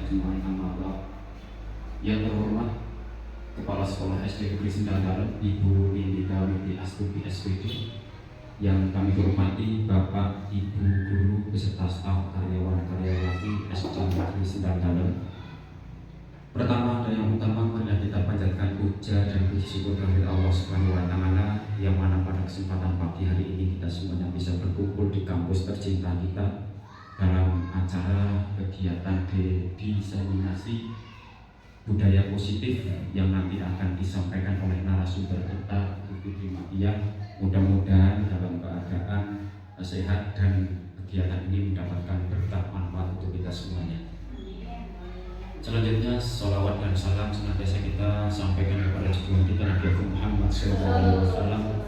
ajma'in amma ba'd. Yang terhormat Kepala Sekolah SD Negeri Sendanggalan Ibu Nindita Winti Astuti SPD, yang kami hormati Bapak, Ibu, guru beserta staf karyawan-karyawati SD Negeri Sendanggalan. Pertama dan yang utama, marilah kita panjatkan puja dan puji syukur kehadirat Allah Subhanahu wa Ta'ala, yang mana pada kesempatan pagi hari ini kita semuanya bisa berkumpul di kampus tercinta kita dalam acara kegiatan diseminasi budaya positif yang nanti akan disampaikan oleh narasumber kita, Ibu Fitri Matia. Mudah-mudahan dalam keadaan sehat dan kegiatan ini mendapatkan berkah manfaat untuk kita semuanya. Selanjutnya, sholawat dan salam senantiasa kita sampaikan kepada junjungan kita Nabi Muhammad SAW,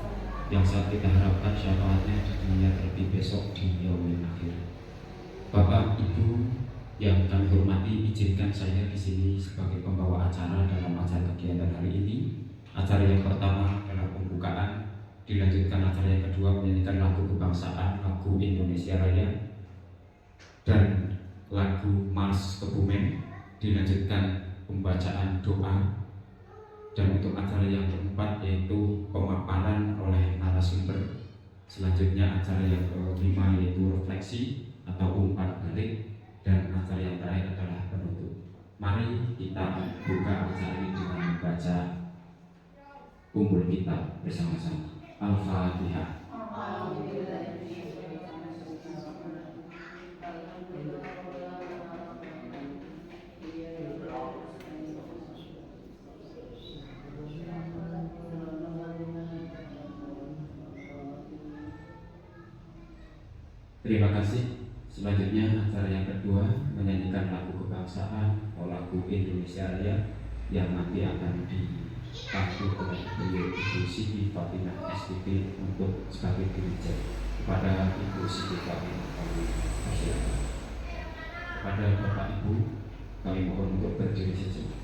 yang saat kita harapkan syafaatnya di dunia terlebih besok di yaumil akhir. Bapak, Ibu yang kami hormati, izinkan saya di sini sebagai pembawa acara dalam acara kegiatan hari ini. Acara yang pertama adalah pembukaan, dilanjutkan acara yang kedua menyanyikan lagu kebangsaan, lagu Indonesia Raya, dan lagu Mars Kebumen, dilanjutkan pembacaan doa, dan untuk acara yang keempat yaitu pemaparan oleh narasumber. Selanjutnya acara yang kelima yaitu refleksi atau umpan balik, dan acara yang terakhir adalah penutup. Mari kita buka acara ini dengan membaca umbul kita bersama-sama. Al-Fatihah. Terima kasih. Selanjutnya acara yang kedua menyanyikan lagu kebangsaan atau lagu Indonesia Raya, yang nanti akan dipandu oleh beliau Ibu Siti Fatimah SPP untuk sebagai dirija. Kepada Ibu Siti Fatimah kami persilakan. Kepada Bapak Ibu kami mohon untuk berdiri sejenak.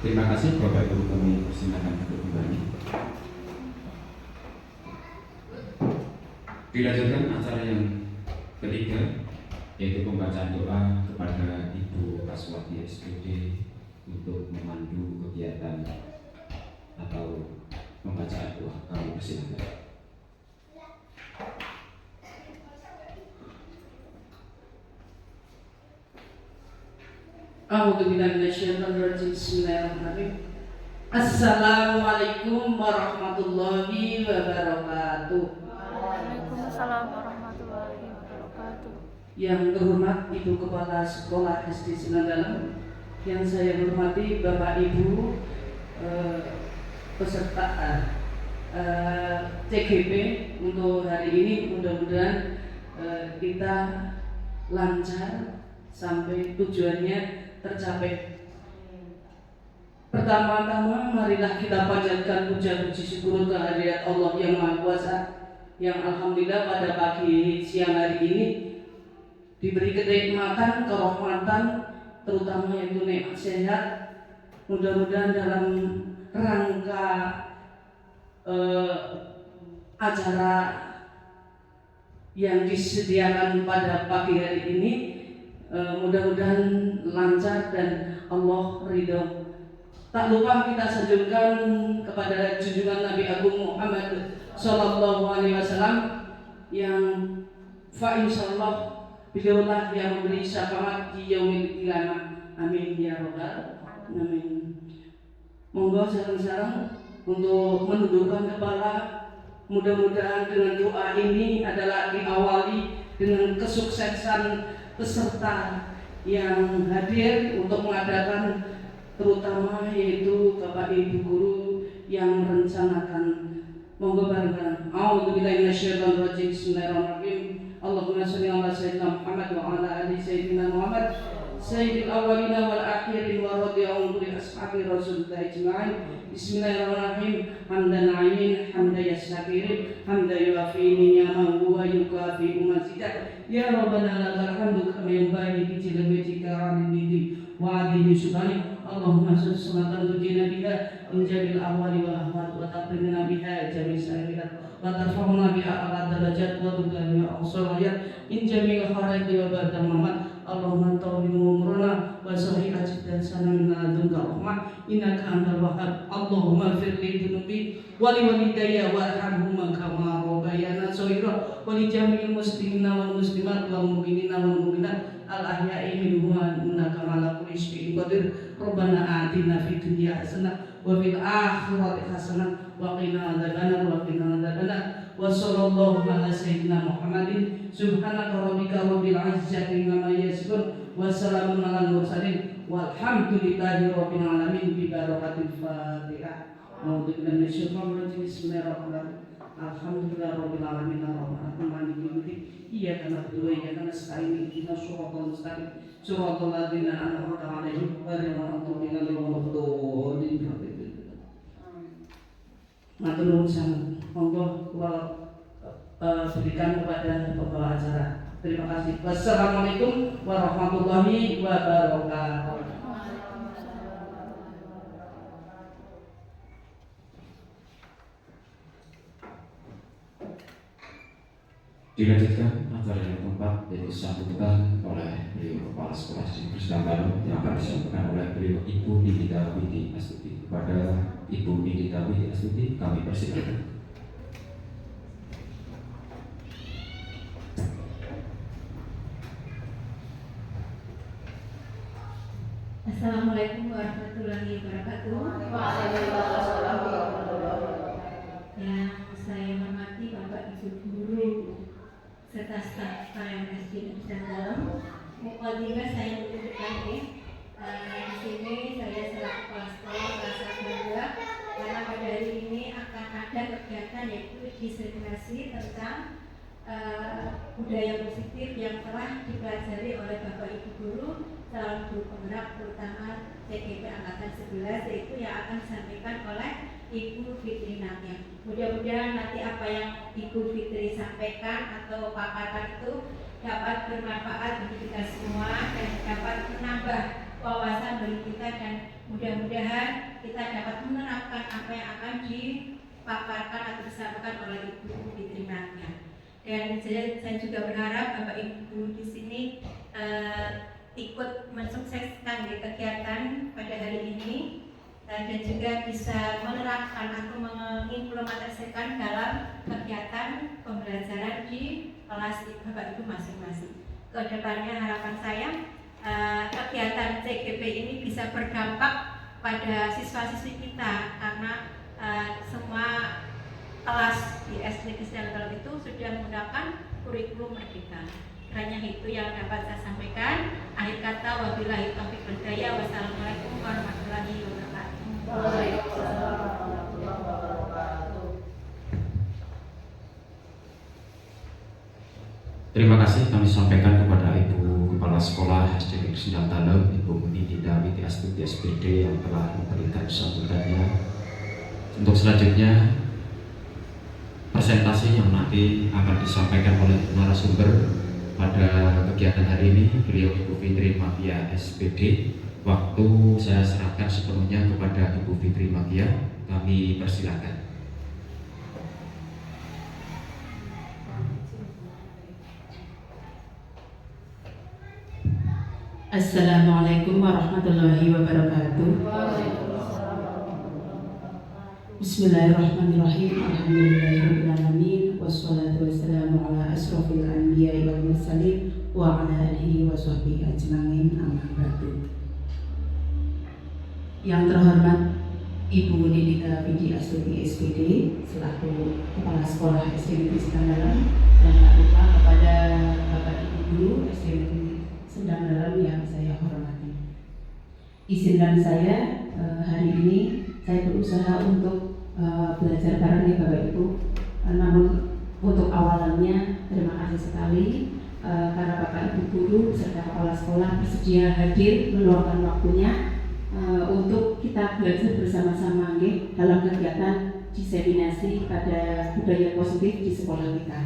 Terima kasih Bapak Ibu, kami persilakan untuk kembali. Dilanjutkan acara yang ketiga, yaitu pembacaan doa kepada Ibu Aswati SPD untuk memandu kegiatan atau pembacaan doa. Kami persilakan. Bismillahirrahmanirrahim. Assalamualaikum warahmatullahi wabarakatuh. Waalaikumsalam warahmatullahi wabarakatuh. Yang terhormat Ibu Kepala Sekolah SD Sinandalam, yang saya hormati Bapak Ibu peserta CGP untuk hari ini, mudah-mudahan kita lancar sampai tujuannya tercapai. Pertama-tama marilah kita panjatkan puja puji syukur kehadirat Allah yang Maha Kuasa, yang alhamdulillah pada pagi siang hari ini diberi kenikmatan, kerahmatan, terutama yaitu nikmat sehat. Mudah-mudahan dalam rangka acara yang disediakan pada pagi hari ini, mudah-mudahan lancar dan Allah ridho. Tak lupa kita sanjungkan kepada junjungan Nabi Agung Muhammad Sallallahu Alaihi Wasallam, yang insyaallah beliaulah yang memberi syafaat di yaumil qiyamah. Amin ya rabbal alamin. Monggo sareng-sareng untuk menundukkan kepala. Mudah-mudahan dengan doa ini adalah diawali dengan kesuksesan peserta yang hadir untuk mengadakan, terutama yaitu Bapak Ibu guru yang merencanakan. Monggo bareng-bareng. A'udzubillahi minasyaitonir rajim. Bismillahirrahmanirrahim. Allahumma shalli ala sayyidina Muhammad wa ala ali sayyidina Muhammad sayyidil awwalina wal akhirin wa radhiyallahu anhu ashabi rasulillah ajma'in. Bismillahirrahmanirrahim. Hamdan na'imin, hamdan yasyakirin, hamdan yuafi ni'amahu wa yukafi mazidah. Ya Rabbana lakal hamdu kama yanbaghi li jalali wajhika wa 'azimi sultanik. Allahumma shalli salatan tujina biha min jamil ahwali wal ahwal wa taqrimna biha jami' sa'irat wa tarfa'una biha ala darajat wa tudana aqsariyat min jamil kharati wa ba'da mamat. Allahumma tawli umurana wa sahih ajidan sana min ladunka rahmah innaka antal wahhab. Allahumma firli dunubi wa li walidayya warhamhuma kama rabbayana shaghira wa li jami'il muslimina wal muslimat wal mu'minina wal mu'minat al ahya'i minhum innaka ala kulli syai'in qadir. Rabbana atina fid dunya hasanah wa fil akhirati hasanah wa qina adzabannar wa sallallahu ala sayyidina Muhammadin subhanaka rabbika rabbil izzati amma yasifun wa salamun alal mursalin walhamdulillahi rabbil alamin bi barakatil Fatihah. A'udzubillahi minasyaitonir rajim. Bismillahirrahmanirrahim. Alhamdulillahi rabbil alamin arrahmanir rahim maliki iyyaka na'budu wa iyyaka nasta'in ihdinas siratal mustaqim siratal ladzina an'amta 'alaihim ghairil maghdubi 'alaihim waladdallin. Matur nuwun sanget. Monggo kula berikan kepada pembawa acara. Terima kasih. Wassalamualaikum warahmatullahi wabarakatuh. Dilanjutkan acara yang keempat, yaitu sambutan oleh beliau Kepala Sekolah di Sinandalam yang akan disampaikan oleh beliau Ibu Nindita Widi Astuti. Kepada Ibu Nindita Widi Astuti kami persilakan. Assalamualaikum warahmatullahi wabarakatuh. Waalaikumsalam warahmatullahi wabarakatuh. Yang saya hormati Bapak Ibu guru serta staf KMSD Sinandalam. Mukadimah saya menunjukkan di sini saya selaku kepala sekolah merasa bangga karena pada hari ini akan ada kegiatan yaitu diseminasi tentang budaya positif yang telah dipelajari oleh Bapak Ibu guru dalam guru penggerak terutama CGP Angkatan 11, yaitu yang akan disampaikan oleh Ibu Fitri Natia. Mudah-mudahan nanti apa yang Ibu Fitri sampaikan atau paparan itu dapat bermanfaat bagi kita semua dan dapat menambah wawasan bagi kita, dan mudah-mudahan kita dapat menerapkan apa yang akan dipaparkan atau disampaikan oleh Ibu Fitri Nakia. Dan saya juga berharap Bapak Ibu di sini ikut mensukseskan kegiatan pada hari ini dan juga bisa menerapkan atau mengimplementasikan dalam kegiatan pembelajaran di kelas Bapak Ibu masing-masing. Kedepannya harapan saya kegiatan CGP ini bisa berdampak pada siswa-siswi kita, karena semua kelas di SD Krisdalam Dalam itu sudah menggunakan kurikulum Merdeka. Kiranya itu yang dapat saya sampaikan. Akhir kata, wabillahi taufiq wal hidayah. Wassalamualaikum warahmatullahi wabarakatuh. Waalaikumsalam warahmatullahi wabarakatuh. Terima kasih kami sampaikan kepada Ibu Kepala Sekolah SD Negeri Sendang Dalam, Ibu Nindita Witi Astuti SPD yang telah memberikan sambutannya. Untuk selanjutnya presentasi yang nanti akan disampaikan oleh narasumber pada kegiatan hari ini, beliau Ibu Fitri Nakia SPD. Waktu saya serahkan sepenuhnya kepada Ibu Fitri Nakia. Kami persilakan. Assalamualaikum warahmatullahi wabarakatuh. Bismillahirrahmanirrahim. Alhamdulillahirabbil alamin wassalatu wassalamu ala asrofil anbiya'i wal mursalin wa ala alihi wa sahbihi ajmain, amma ba'du. Yang terhormat Ibu Nindita Witi Astuti SPD selaku Kepala Sekolah SD Negeri Sendang Dalam, dan tak lupa kepada Bapak Ibu Guru SD Negeri Sendang Dalam yang saya hormati. Izinkan saya hari ini saya berusaha untuk belajar bareng ya Bapak Ibu. Namun untuk awalannya terima kasih sekali karena Bapak Ibu Guru serta Kepala Sekolah bersedia hadir meluangkan waktunya untuk kita belajar bersama-sama dalam kegiatan diseminasi pada budaya positif di sekolah kita.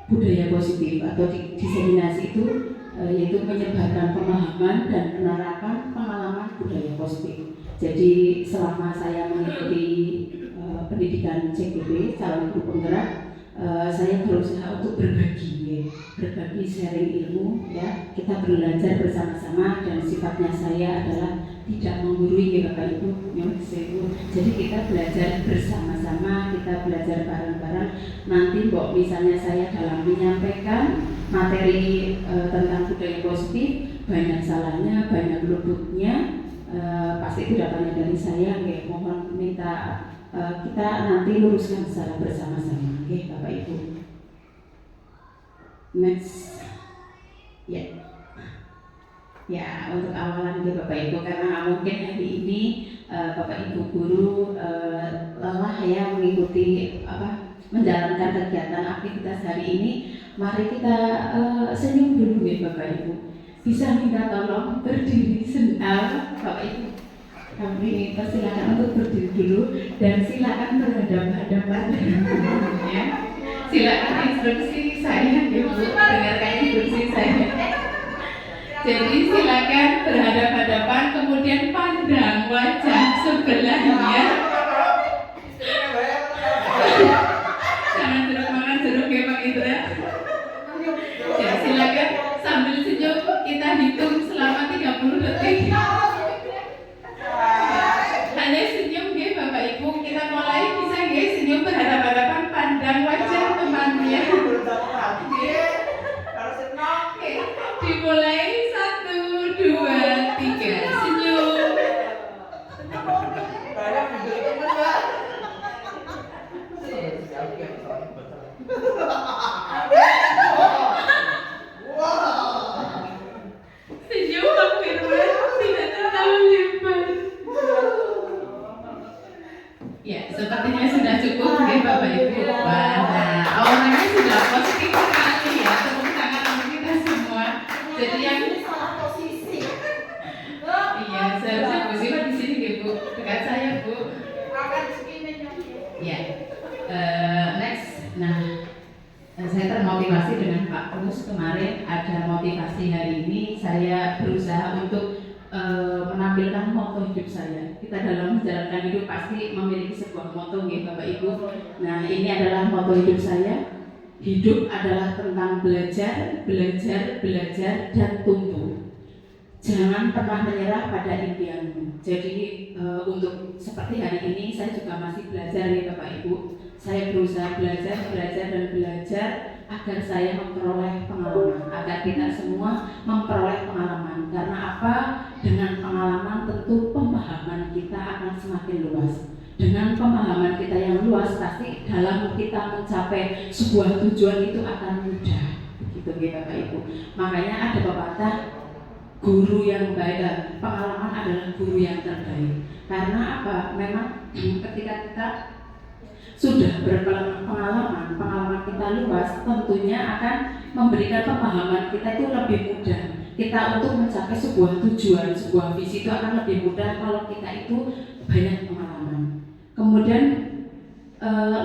Budaya positif atau diseminasi itu yaitu menyebarkan pemahaman dan penerapan pengalaman budaya positif. Jadi selama saya mengikuti pendidikan CGP calon guru penggerak, saya berusaha untuk berbagi sharing ilmu ya. Kita belajar bersama-sama dan sifatnya saya adalah tidak menggurui ya Bapak Ibu. Jadi kita belajar bersama-sama, kita belajar bareng-bareng. Nanti mbok misalnya saya dalam menyampaikan materi tentang budaya positif, banyak salahnya, banyak luputnya, pasti itu datangnya dari saya. Mohon minta kita nanti luruskan secara bersama-sama, Bapak Ibu. Next, ya untuk awalan Bapak Ibu, karena mungkin hari ini Bapak Ibu guru lelah ya mengikuti menjalankan kegiatan aktivitas hari ini. Mari kita senyum dulu ya Bapak Ibu. Bisa minta tolong berdiri sebentar Bapak Ibu. Kami persilakan untuk berdiri dulu dan silakan berhadapan-hadapan ya. Silakan instruksi saya Ibu, dengarkan instruksi saya. Jadi silakan berhadapan-hadapan, kemudian pandang wajah sebelahnya. Jangan jeruk makan jeruk ya Pak Indra. Ya silakan sambil senyum kita hitung selama 30 detik. Hanya senyum ya Bapak Ibu. Kita mulai, bisa ya senyum berhadapan-hadapan, pandang wajah temannya. Dimulai 1, 2, 3 senyum. Senyum Pak Firman, tidak terlalu lebar. Ya, sepertinya sudah cukup ya Bapak Ibu. Nah, auranya sudah positif sekali ya. Tepuk tangan untuk kita semua. Jadi yang salah posisi. iya, seharusnya Bu Siva di sini ya Bu, dekat saya Bu. Akan segini Ya, next. Nah, saya termotivasi termotivasi dengan Pak Kus. Kemarin ada motivasi hari ini, saya berusaha untuk menampilkan moto hidup saya. Kita dalam menjalankan hidup pasti memiliki sebuah moto ya Bapak Ibu. Nah, ini adalah moto hidup saya. Hidup adalah tentang belajar, belajar, belajar, dan tumbuh. Jangan pernah menyerah pada impianmu. Jadi untuk seperti hari ini saya juga masih belajar ya Bapak Ibu. Saya berusaha belajar, belajar, dan belajar agar saya memperoleh pengalaman, agar kita semua memperoleh pengalaman. Karena apa? Dengan pengalaman tentu pemahaman kita akan semakin luas. Dengan pemahaman kita yang luas, pasti dalam kita mencapai sebuah tujuan itu akan mudah. Begitu ya Bapak Ibu. Makanya ada pepatah, guru yang baik, pengalaman adalah guru yang terbaik. Karena apa? Memang ketika kita sudah berpengalaman, pengalaman kita luas, tentunya akan memberikan pemahaman kita itu lebih mudah. Kita untuk mencapai sebuah tujuan, sebuah visi itu akan lebih mudah kalau kita itu banyak pengalaman. Kemudian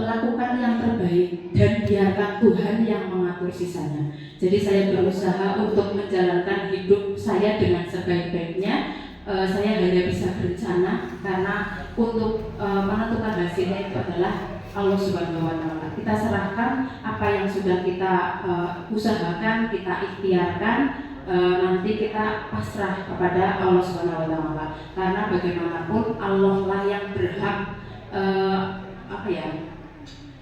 lakukan yang terbaik dan biarkan Tuhan yang mengatur sisanya. Jadi saya berusaha untuk menjalankan hidup saya dengan sebaik-baiknya. Saya hanya bisa berencana karena untuk menentukan hasilnya itu adalah Allah Subhanahu wa Ta'ala. Kita serahkan apa yang sudah kita usahakan, kita ikhtiarkan, nanti kita pasrah kepada Allah Subhanahu wa Ta'ala. Karena bagaimanapun Allah lah yang berhak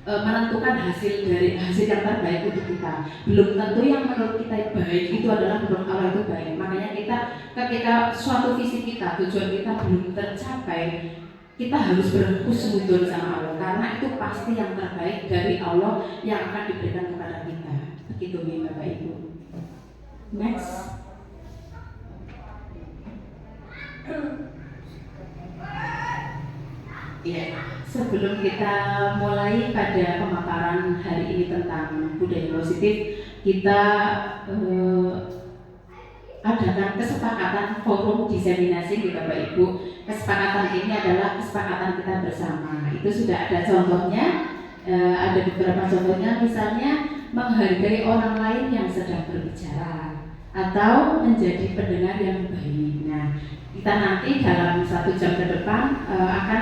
menentukan hasil yang terbaik untuk kita. Belum tentu yang menurut kita baik itu adalah menurut Allah itu baik. Makanya kita ketika suatu visi kita, tujuan kita belum tercapai, kita harus berhusnuzon sama Allah karena itu pasti yang terbaik dari Allah yang akan diberikan kepada kita. Begitu ya Bapak Ibu. Next. Ya, sebelum kita mulai pada pemaparan hari ini tentang budaya positif, kita adakan kesepakatan forum diseminasi di Bapak Ibu. Kesepakatan ini adalah kesepakatan kita bersama. Itu sudah ada contohnya, ada beberapa contohnya, misalnya menghargai orang lain yang sedang berbicara atau menjadi pendengar yang baik. Nah, kita nanti dalam 1 jam ke depan akan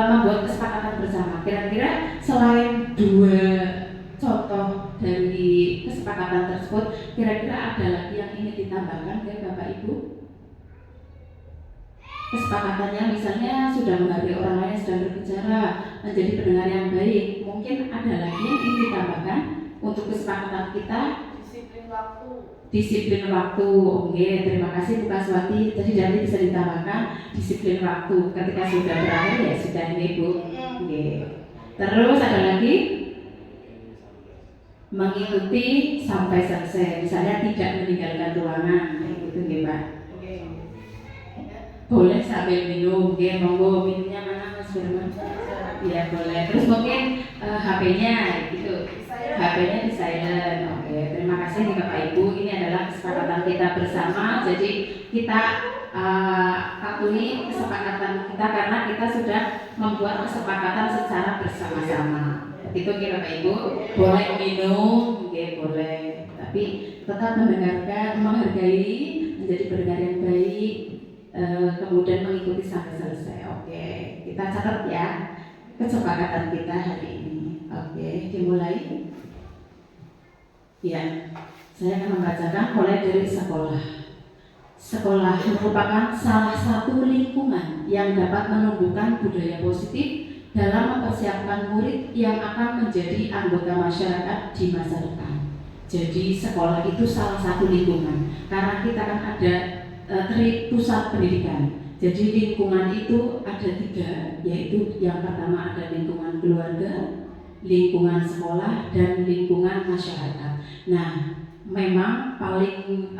membuat kesepakatan bersama. Kira-kira selain 2 contoh dari kesepakatan tersebut, kira-kira ada lagi yang ingin ditambahkan ya Bapak Ibu? Kesepakatannya misalnya sudah menghargai orang lain yang sedang berbicara, menjadi pendengar yang baik. Mungkin ada lagi yang ingin ditambahkan untuk kesepakatan kita? Disiplin waktu. Oke, terima kasih Bu Kaswati. Jadi nanti bisa ditambahkan disiplin waktu. Ketika sudah berakhir ya sudah ini Bu. Oke. Terus ada lagi mengikuti sampai selesai. Misalnya tidak meninggalkan ruangan. Itu nggih, Pak. Boleh sambil minum. Oke, monggo minumnya mana Mas Firman? Iya boleh. Terus mungkin HP-nya gitu. HP-nya di silent. Oke, terima kasih nih Bapak Ibu. Ini adalah kesepakatan kita bersama. Jadi kita akui kesepakatan kita karena kita sudah membuat kesepakatan secara bersama-sama. Itu kira Bapak Ibu. Boleh minum, oke boleh. Tapi tetap mendengarkan, menghargai, menjadi pendengar yang baik, kemudian mengikuti sampai selesai. Oke, kita catat ya kesepakatan kita hari ini. Oke, dimulai. Ya, saya akan membacakan mulai dari sekolah. Sekolah merupakan salah satu lingkungan yang dapat menumbuhkan budaya positif dalam mempersiapkan murid yang akan menjadi anggota masyarakat di masa depan. Jadi sekolah itu salah satu lingkungan karena kita kan ada pusat pendidikan. Jadi lingkungan itu ada 3, yaitu yang pertama ada lingkungan keluarga, lingkungan sekolah, dan lingkungan masyarakat. Nah, memang paling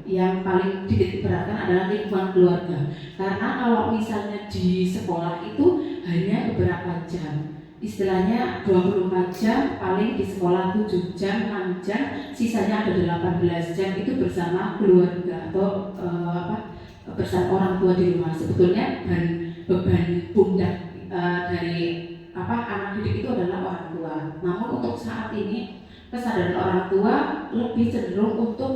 yang paling titik beratkan adalah lingkungan keluarga. Karena kalau misalnya di sekolah itu hanya beberapa jam. Istilahnya 24 jam, paling di sekolah 7 jam, 6 jam, sisanya ada 18 jam itu bersama keluarga atau bersama orang tua di rumah. Sebetulnya beban pundak dari anak didik itu adalah orang tua. Namun untuk saat ini kesadaran orang tua lebih cenderung untuk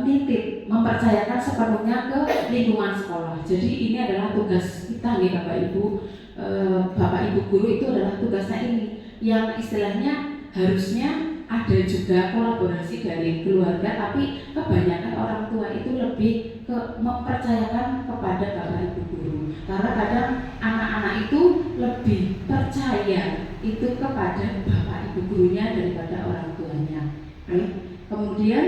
nitip, mempercayakan sepenuhnya ke lingkungan sekolah. Jadi ini adalah tugas kita nih Bapak Ibu. Bapak Ibu guru itu adalah tugasnya ini, yang istilahnya harusnya ada juga kolaborasi dari keluarga, tapi kebanyakan orang tua itu lebih mempercayakan kepada Bapak Ibu guru, karena kadang anak-anak itu lebih percaya itu kepada Bapak Ibu gurunya daripada orang tuanya. Kemudian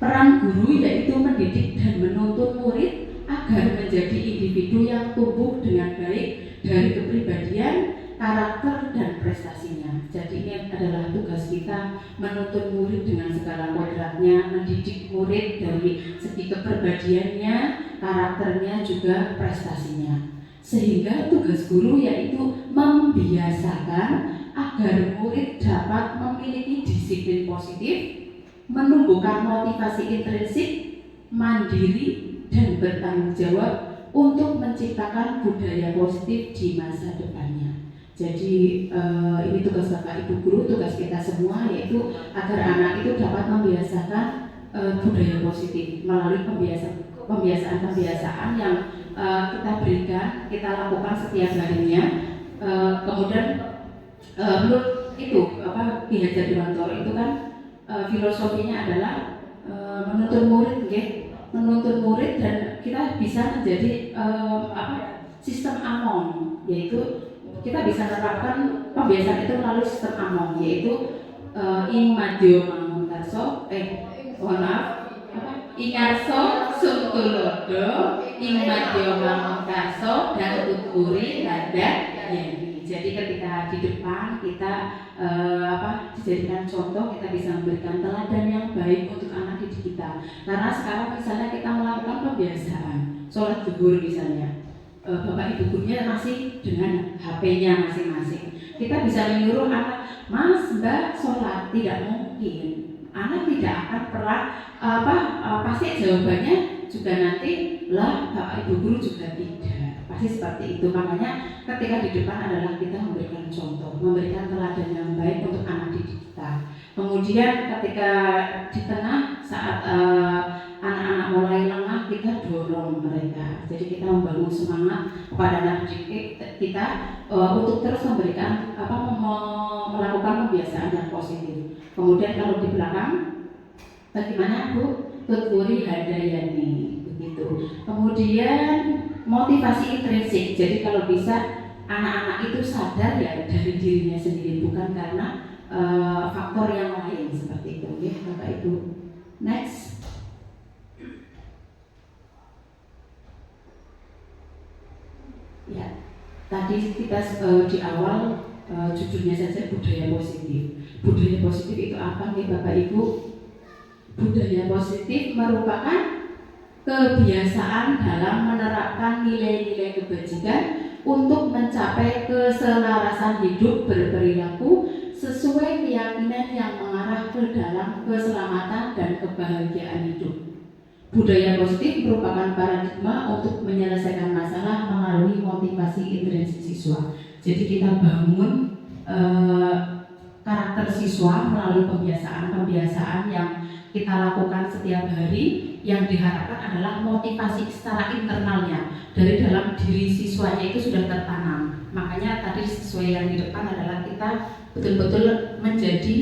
peran guru yaitu mendidik dan menuntun murid agar menjadi individu yang tumbuh dengan baik dari kepribadian, karakter, dan prestasinya. Jadi ini adalah tugas kita, menuntun murid dengan segala kodratnya, mendidik murid dari segi kepribadiannya, karakternya, juga prestasinya. Sehingga tugas guru yaitu membiasakan agar murid dapat memiliki disiplin positif, menumbuhkan motivasi intrinsik, mandiri, dan bertanggung jawab untuk menciptakan budaya positif di masa depannya. Jadi ini tugas Bapak Ibu guru, tugas kita semua, yaitu agar anak itu dapat membiasakan budaya positif melalui pembiasaan-pembiasaan yang kita berikan, kita lakukan setiap harinya. Kemudian menurut itu Ki Hajar Dewantara itu kan filosofinya adalah menuntun murid dan kita bisa menjadi sistem AMON, yaitu kita bisa menerapkan pembiasaan itu melalui sistem AMON, yaitu ing madya manguntarso ingarso sumtulodo ing madya manguntarso dan tuturi nada yani. Jadi ketika di depan kita dijadikan contoh, kita bisa memberikan teladan yang baik untuk anak didik kita. Karena sekarang misalnya kita melakukan pembiasaan sholat zuhur misalnya, Bapak Ibu gurunya masih dengan HP-nya masing-masing. Kita bisa menyuruh anak, Mas, Mbak sholat, tidak mungkin. Anak tidak akan pernah pasti jawabannya juga nanti lah Bapak Ibu guru juga tidak. Pasti seperti itu. Makanya ketika di depan adalah kita memberikan contoh, memberikan teladan yang baik untuk anak didik kita. Kemudian ketika di tengah saat anak-anak mulai lengah, kita dorong mereka. Jadi kita membangun semangat kepada anak didik kita untuk terus memberikan melakukan pembiasaan yang positif. Kemudian kalau di belakang, bagaimana Bu? Tuturi Hadayani, begitu. Kemudian motivasi intrinsik. Jadi kalau bisa anak-anak itu sadar ya dari dirinya sendiri, bukan karena faktor yang lain seperti itu. Ya, Bapak Ibu. Next. Ya, tadi kita di awal judulnya saja budaya positif. Budaya positif itu apa nih Bapak Ibu? Budaya positif merupakan kebiasaan dalam menerapkan nilai-nilai kebajikan untuk mencapai keselarasan hidup berperilaku sesuai keyakinan yang mengarah ke dalam keselamatan dan kebahagiaan hidup. Budaya positif merupakan paradigma untuk menyelesaikan masalah melalui motivasi intrinsik siswa. Jadi kita bangun karakter siswa melalui pembiasaan-pembiasaan yang kita lakukan setiap hari, yang diharapkan adalah motivasi secara internalnya dari dalam diri siswanya itu sudah tertanam. Makanya tadi sesuai yang di depan adalah kita betul-betul menjadi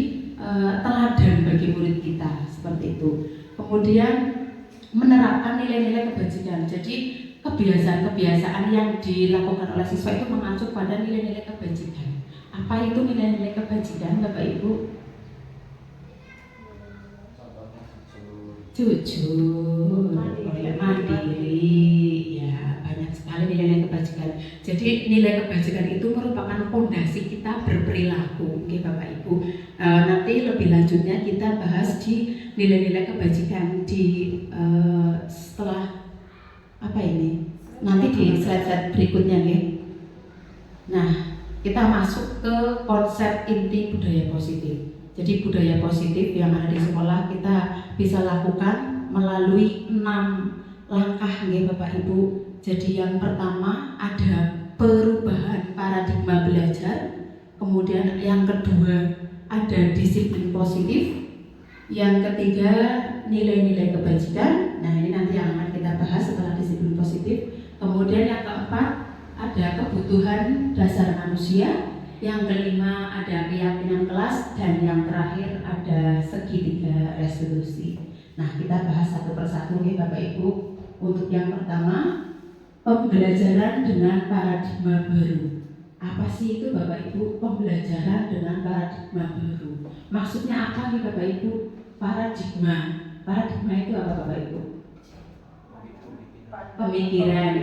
teladan bagi murid kita, seperti itu. Kemudian menerapkan nilai-nilai kebajikan. Jadi kebiasaan-kebiasaan yang dilakukan oleh siswa itu mengacu pada nilai-nilai kebajikan. Apa itu nilai-nilai kebajikan, Bapak Ibu? Jujur, mandiri, ya banyak sekali nilai kebajikan. Jadi nilai kebajikan itu merupakan fondasi kita berperilaku, oke Bapak Ibu. Nanti lebih lanjutnya kita bahas di nilai-nilai kebajikan di setelah apa ini? Nanti di slide-slide berikutnya ya. Nah, kita masuk ke konsep inti budaya positif. Jadi budaya positif yang ada di sekolah kita bisa lakukan melalui 6 langkah nih Bapak Ibu. Jadi yang pertama ada perubahan paradigma belajar. Kemudian yang kedua ada disiplin positif. Yang ketiga, nilai-nilai kebajikan. Nah, ini nanti yang akan kita bahas setelah disiplin positif. Kemudian yang keempat, ada kebutuhan dasar manusia. Yang kelima, ada keyakinan kelas. Dan yang terakhir, ada segitiga resolusi. Nah, kita bahas satu persatu nih Bapak Ibu. Untuk yang pertama, pembelajaran dengan paradigma baru. Apa sih itu Bapak Ibu? Pembelajaran dengan paradigma baru. Maksudnya apa nih Bapak Ibu? Paradigma. Paradigma itu apa Bapak Ibu? Pemikiran,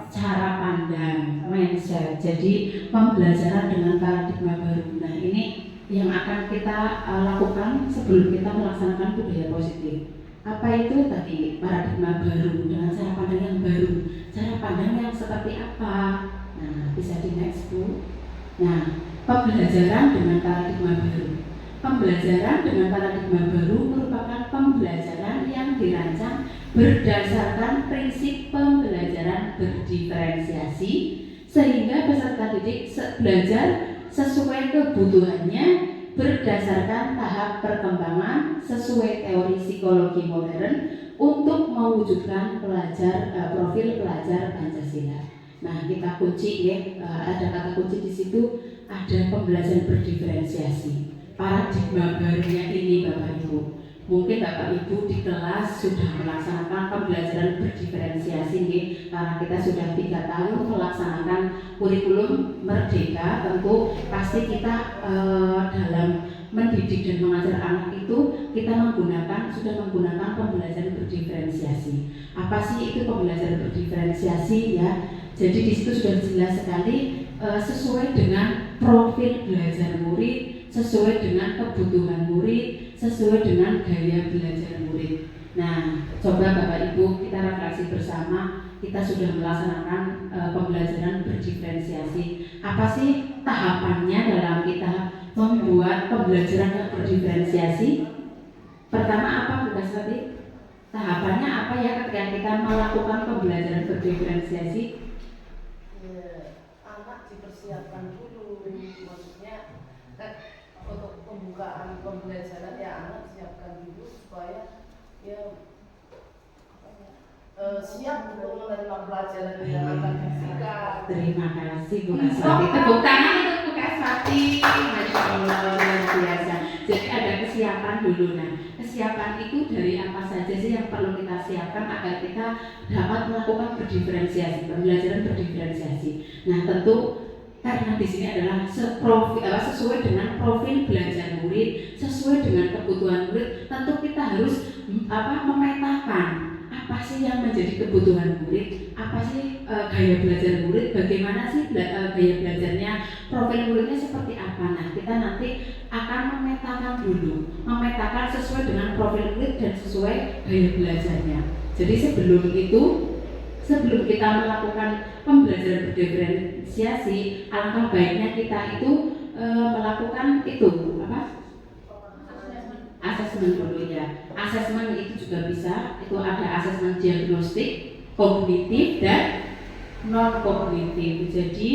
cara pandang, mindset. Jadi pembelajaran dengan paradigma baru. Nah, ini yang akan kita lakukan sebelum kita melaksanakan budaya positif. Apa itu tadi? Paradigma baru dengan cara pandang yang baru. Cara pandang yang seperti apa? Nah, bisa di next Bu. Nah, pembelajaran dengan paradigma baru. Pembelajaran dengan paradigma baru merupakan pembelajaran yang dirancang berdasarkan prinsip pembelajaran berdiferensiasi sehingga peserta didik belajar sesuai kebutuhannya berdasarkan tahap perkembangan sesuai teori psikologi modern untuk mewujudkan profil pelajar Pancasila. Nah, kita kunci ya, ada kata kunci di situ, ada pembelajaran berdiferensiasi. Paradigma barunya ini Bapak Ibu. Mungkin Bapak Ibu di kelas sudah melaksanakan pembelajaran berdiferensiasi nih, karena kita sudah 3 tahun melaksanakan kurikulum Merdeka. Tentu pasti kita dalam mendidik dan mengajar anak itu kita sudah menggunakan pembelajaran berdiferensiasi. Apa sih itu pembelajaran berdiferensiasi ya? Jadi di situ sudah jelas sekali sesuai dengan profil belajar murid, sesuai dengan kebutuhan murid, sesuai dengan gaya belajar murid. Nah, coba Bapak Ibu kita refleksi bersama, kita sudah melaksanakan pembelajaran berdiferensiasi. Apa sih tahapannya dalam kita membuat pembelajaran yang berdiferensiasi? Pertama apa Bu Kaswati? Tahapannya apa ya ketika kita melakukan pembelajaran berdiferensiasi? Anak dipersiapkan dulu, maksudnya untuk pembukaan pembelajaran ya anak siapkan dulu supaya ya siap untuk menerima pelajaran yang akan diberikan. Terima kasih Bu Kaswati. Tepuk tangan untuk Bu Kaswati. Masya Allah, luar biasa. Jadi ada kesiapan dulu. Nah, kesiapan itu dari apa saja sih yang perlu kita siapkan agar kita dapat melakukan berdiferensiasi, pembelajaran berdiferensiasi. Nah, tentu karena di sini adalah sesuai dengan profil belajar murid, sesuai dengan kebutuhan murid, tentu kita harus memetakan apa sih yang menjadi kebutuhan murid, apa sih gaya belajar murid, bagaimana sih gaya belajarnya, profil muridnya seperti apa. Nah, kita nanti akan memetakan dulu, memetakan sesuai dengan profil murid dan sesuai gaya belajarnya. Jadi sebelum kita melakukan pembelajaran berdiferensiasi, alangkah baiknya kita itu melakukan asesmen dulu ya. Asesmen itu juga bisa, itu ada asesmen diagnostik, kognitif dan non kognitif. Jadi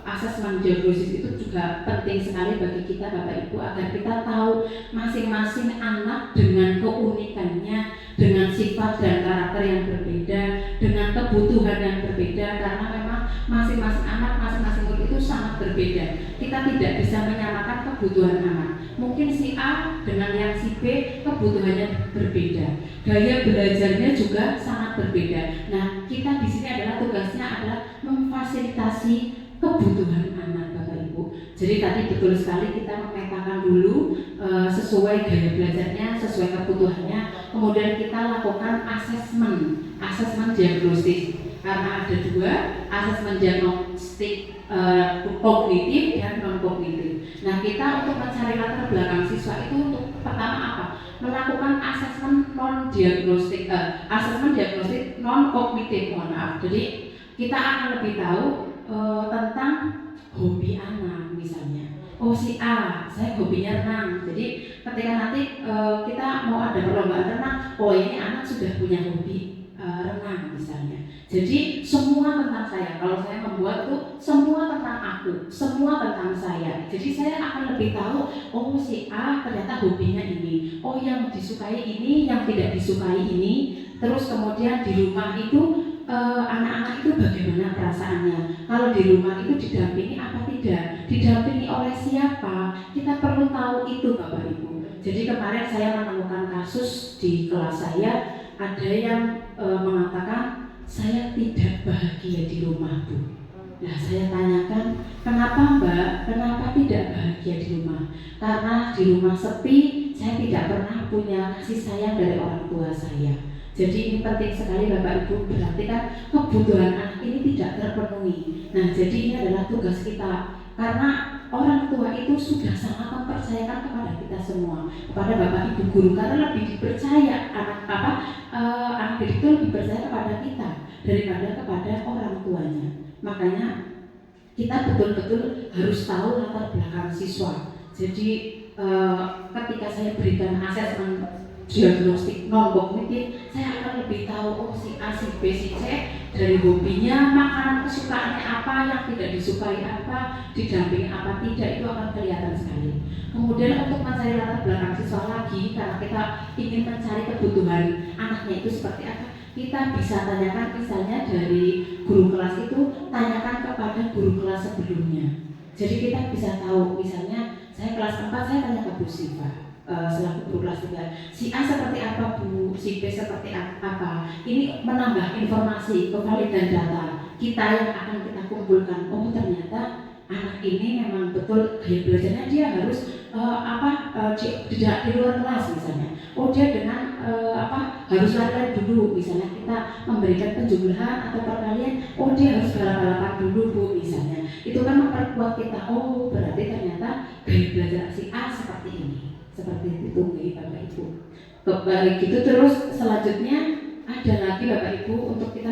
asesmen diagnosis itu juga penting sekali bagi kita Bapak Ibu agar kita tahu masing-masing anak dengan keunikannya, dengan sifat dan karakter yang berbeda, dengan kebutuhan yang berbeda, karena memang masing-masing anak, masing-masing murid itu sangat berbeda. Kita tidak bisa menyamakan kebutuhan anak. Mungkin si A dengan yang si B kebutuhannya berbeda, gaya belajarnya juga sangat berbeda. Nah, kita di sini adalah tugasnya adalah memfasilitasi kebutuhan anak Bapak Ibu. Jadi tadi betul sekali kita memetakan dulu sesuai gaya belajarnya, sesuai kebutuhannya. Kemudian kita lakukan asesmen diagnostik. Karena ada 2, asesmen diagnostik kognitif dan non kognitif. Nah, kita untuk mencari latar belakang siswa itu untuk pertama apa? Melakukan asesmen diagnostik non kognitif. Mohon maaf. Jadi kita akan lebih tahu tentang hobi anak misalnya. oh si A, saya hobinya renang. Jadi ketika nanti kita mau ada perlombaan renang, oh ini anak sudah punya hobi renang misalnya. Jadi semua tentang saya. Kalau saya membuat itu semua tentang aku, semua tentang saya. Jadi saya akan lebih tahu, oh si A ternyata hobinya ini, oh yang disukai ini, yang tidak disukai ini. Terus kemudian di rumah itu anak-anak itu bagaimana perasaannya. Kalau di rumah itu didampingi apa tidak, didampingi oleh siapa, kita perlu tahu itu Bapak Ibu. Jadi kemarin saya menemukan kasus di kelas saya, ada yang mengatakan saya tidak bahagia di rumah Bu. Nah saya tanyakan, kenapa Mbak, kenapa tidak bahagia di rumah? Karena di rumah sepi, saya tidak pernah punya kasih sayang dari orang tua saya. Jadi ini penting sekali Bapak Ibu, berarti kan kebutuhan anak ini tidak terpenuhi. Nah jadi ini adalah tugas kita, karena orang tua itu sudah sangat mempercayakan kepada kita semua, kepada Bapak Ibu guru, karena lebih dipercaya anak didik itu lebih percaya kepada kita daripada kepada orang tuanya. Makanya kita betul-betul harus tahu latar belakang siswa. Jadi ketika saya berikan asesmen diagnostik non kognitif, saya akan lebih tahu oh si A, si B, si C dari hobinya, makanan kesukaannya apa, yang tidak disukai apa, didampingi apa tidak, itu akan kelihatan sekali. Kemudian untuk mencari latar belakang siswa lagi, karena kita ingin mencari kebutuhan anaknya itu seperti apa, kita bisa tanyakan misalnya dari guru kelas itu, tanyakan kepada guru kelas sebelumnya. Jadi kita bisa tahu, misalnya saya kelas 4, saya tanya ke Bu Siva selaku guru kelas 3, si A seperti apa Bu, si B seperti apa. Ini menambah informasi, kevalidan data kita yang akan kita kumpulkan. Oh ternyata anak ini memang betul gaya belajarnya dia harus di luar kelas misalnya. Oh dia dengan harus lari-lari dulu misalnya, kita memberikan penjumlahan atau perkalian, oh dia harus balap-balapan dulu Bu misalnya. Itu kan memperkuat kita, oh berarti ternyata gaya belajar si A seperti ini. Seperti itu Bapak Ibu. Baik gitu, terus selanjutnya ada lagi Bapak Ibu untuk kita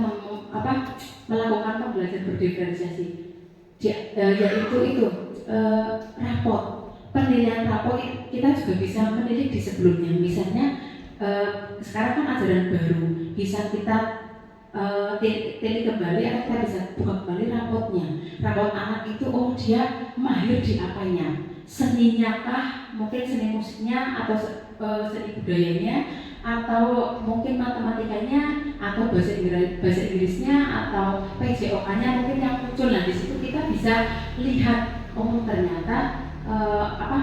melakukan pembelajaran berdiferensiasi, yaitu raport. Penilaian raport kita juga bisa menilik di sebelumnya. Misalnya sekarang kan ajaran baru, bisa kita tilik kembali atau kita bisa buka kembali raportnya. Raport anak itu oh dia mahir di apanya, seninya kah, mungkin seni musiknya atau seni budayanya, atau mungkin matematikanya atau bahasa Inggrisnya atau PJOK-nya mungkin yang muncul. Nah di situ kita bisa lihat oh ternyata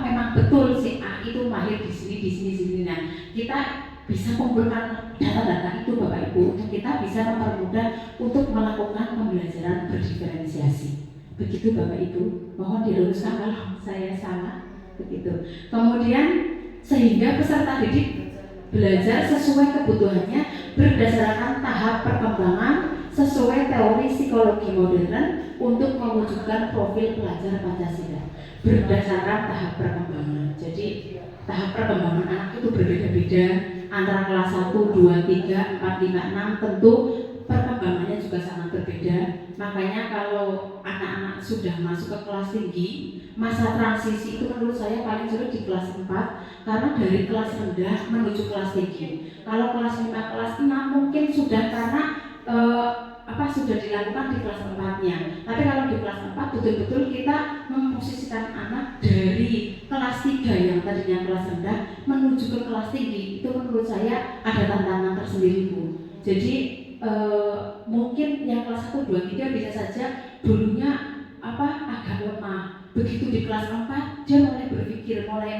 memang betul si A itu mahir di sini. Nah kita bisa kumpulkan data-data itu Bapak Ibu untuk kita bisa mempermudah untuk melakukan pembelajaran berdiferensiasi. Begitu Bapak Ibu, mohon diluruskan kalau saya salah. Begitu. Kemudian sehingga peserta didik belajar sesuai kebutuhannya berdasarkan tahap perkembangan sesuai teori psikologi modern untuk mewujudkan profil pelajar Pancasila berdasarkan tahap perkembangan. Jadi tahap perkembangan anak itu berbeda-beda antara kelas 1, 2, 3, 4, 5, 6, tentu perkembangannya juga sangat berbeda. Makanya kalau anak-anak sudah masuk ke kelas tinggi, masa transisi itu menurut saya paling sulit di kelas 4, karena dari kelas rendah menuju kelas tinggi. Kalau kelas 5, kelas 6 mungkin sudah karena sudah dilakukan di kelas 4-nya. Tapi kalau di kelas 4 betul-betul kita memposisikan anak dari kelas 3 yang tadinya kelas rendah menuju ke kelas tinggi, itu menurut saya ada tantangan tersendiri Bu. Jadi mungkin yang kelas 1, 2, 3 bisa saja dulunya agak lemah. Begitu di kelas 4 dia mulai berpikir, mulai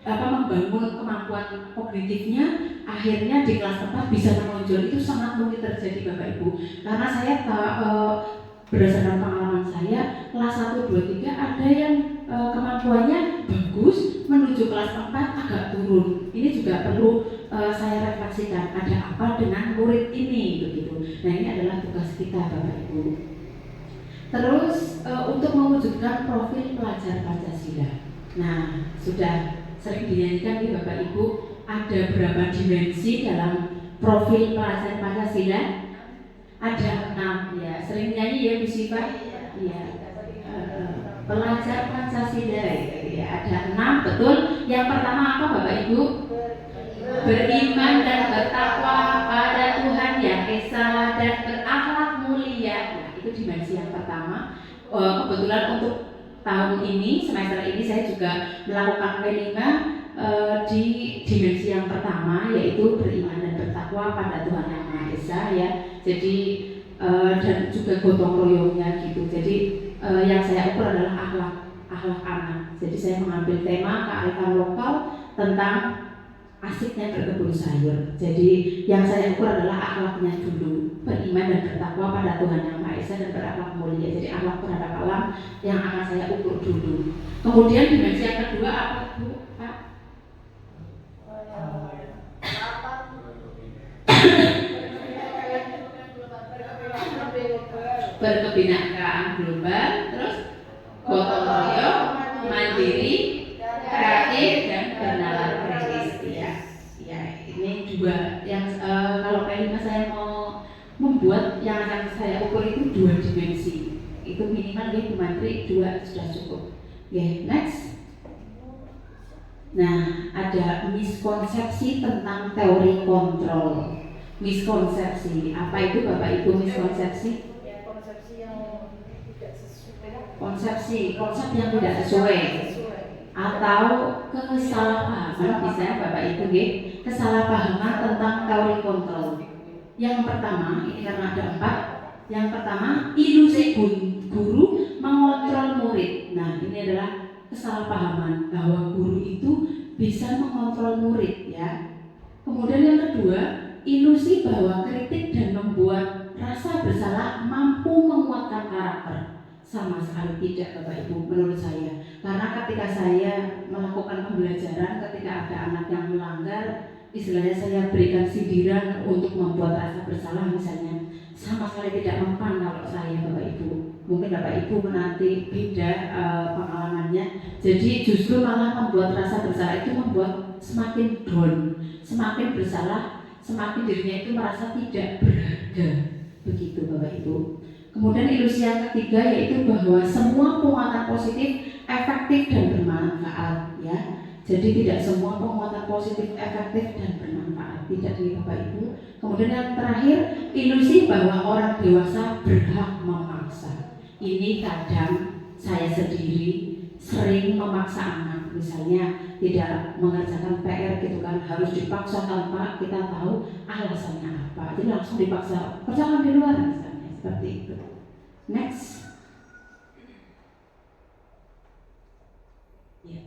membangun kemampuan kognitifnya, akhirnya di kelas 4 bisa menonjol. Itu sangat mungkin terjadi Bapak Ibu. Karena saya berdasarkan pengalaman saya, kelas 1, 2, 3 ada yang kemampuannya bagus, menuju kelas 4 agak turun. Ini juga perlu saya refleksikan, ada apa dengan murid ini begitu. Nah ini adalah tugas kita Bapak Ibu. Terus untuk mewujudkan profil pelajar Pancasila. Nah sudah sering dinyanyikan nih Bapak Ibu, ada berapa dimensi dalam profil pelajar Pancasila? Ada 6 ya. Sering nyanyi ya Bu Siva? Iya. Pelajar Pancasila ya, ada 6 betul. Yang pertama apa Bapak Ibu? Beriman dan bertakwa pada Tuhan Yang Esa dan berakhlak mulia. Nah, itu dimensi yang pertama. Kebetulan untuk tahun ini, semester ini saya juga melakukan P5 di dimensi yang pertama, yaitu beriman dan bertakwa pada Tuhan Yang Maha Esa ya. Jadi dan juga gotong royongnya gitu. Jadi yang saya ukur adalah akhlak anak. Jadi saya mengambil tema kearifan lokal tentang asiknya berkebun sayur. Jadi yang saya ukur adalah akhlaknya dulu, beriman dan bertakwa pada Tuhan Yang Maha Esa dan berakhlak mulia. Jadi akhlak terhadap alam yang akan saya ukur dulu. Kemudian dimensi yang kedua apa Bu? Pak? Berkebinekaan global, terus gotong royong, mandiri, kreatif dan bernalar kritis ya. Ya, ini dua yang kalau P5 saya mau membuat yang akan saya ukur itu 2 dimensi. Itu minimal Bu Menteri 2 sudah cukup. Oke, next. Nah, ada miskonsepsi tentang teori kontrol. Miskonsepsi, apa itu Bapak Ibu miskonsepsi? Konsep yang tidak sesuai atau kesalahpahaman, misalnya Bapak Ibu kesalahpahaman tentang teori kontrol. Yang pertama, ini karena ada 4. Yang pertama, ilusi guru mengontrol murid. Nah, ini adalah kesalahpahaman bahwa guru itu bisa mengontrol murid ya. Kemudian yang kedua, ilusi bahwa kritik dan membuat rasa bersalah mampu menguatkan karakter. Sama sekali tidak Bapak Ibu menurut saya. Karena ketika saya melakukan pembelajaran, ketika ada anak yang melanggar, istilahnya saya berikan sindiran untuk membuat rasa bersalah misalnya, sama sekali tidak mempan kalau saya Bapak Ibu. Mungkin Bapak Ibu nanti beda pengalamannya. Jadi justru malah membuat rasa bersalah itu membuat semakin down, semakin bersalah, semakin dirinya itu merasa tidak berharga. Begitu Bapak Ibu. Kemudian ilusi yang ketiga yaitu bahwa semua penguatan positif efektif dan bermanfaat ya. Jadi tidak semua penguatan positif efektif dan bermanfaat, tidak di Bapak Ibu. Kemudian yang terakhir, ilusi bahwa orang dewasa berhak memaksa. Ini kadang saya sendiri sering memaksa anak, misalnya tidak mengerjakan PR gitu kan, harus dipaksa tanpa kita tahu alasannya apa. Jadi langsung dipaksa, kerjakan di luar misalnya, seperti itu. Next. Ya.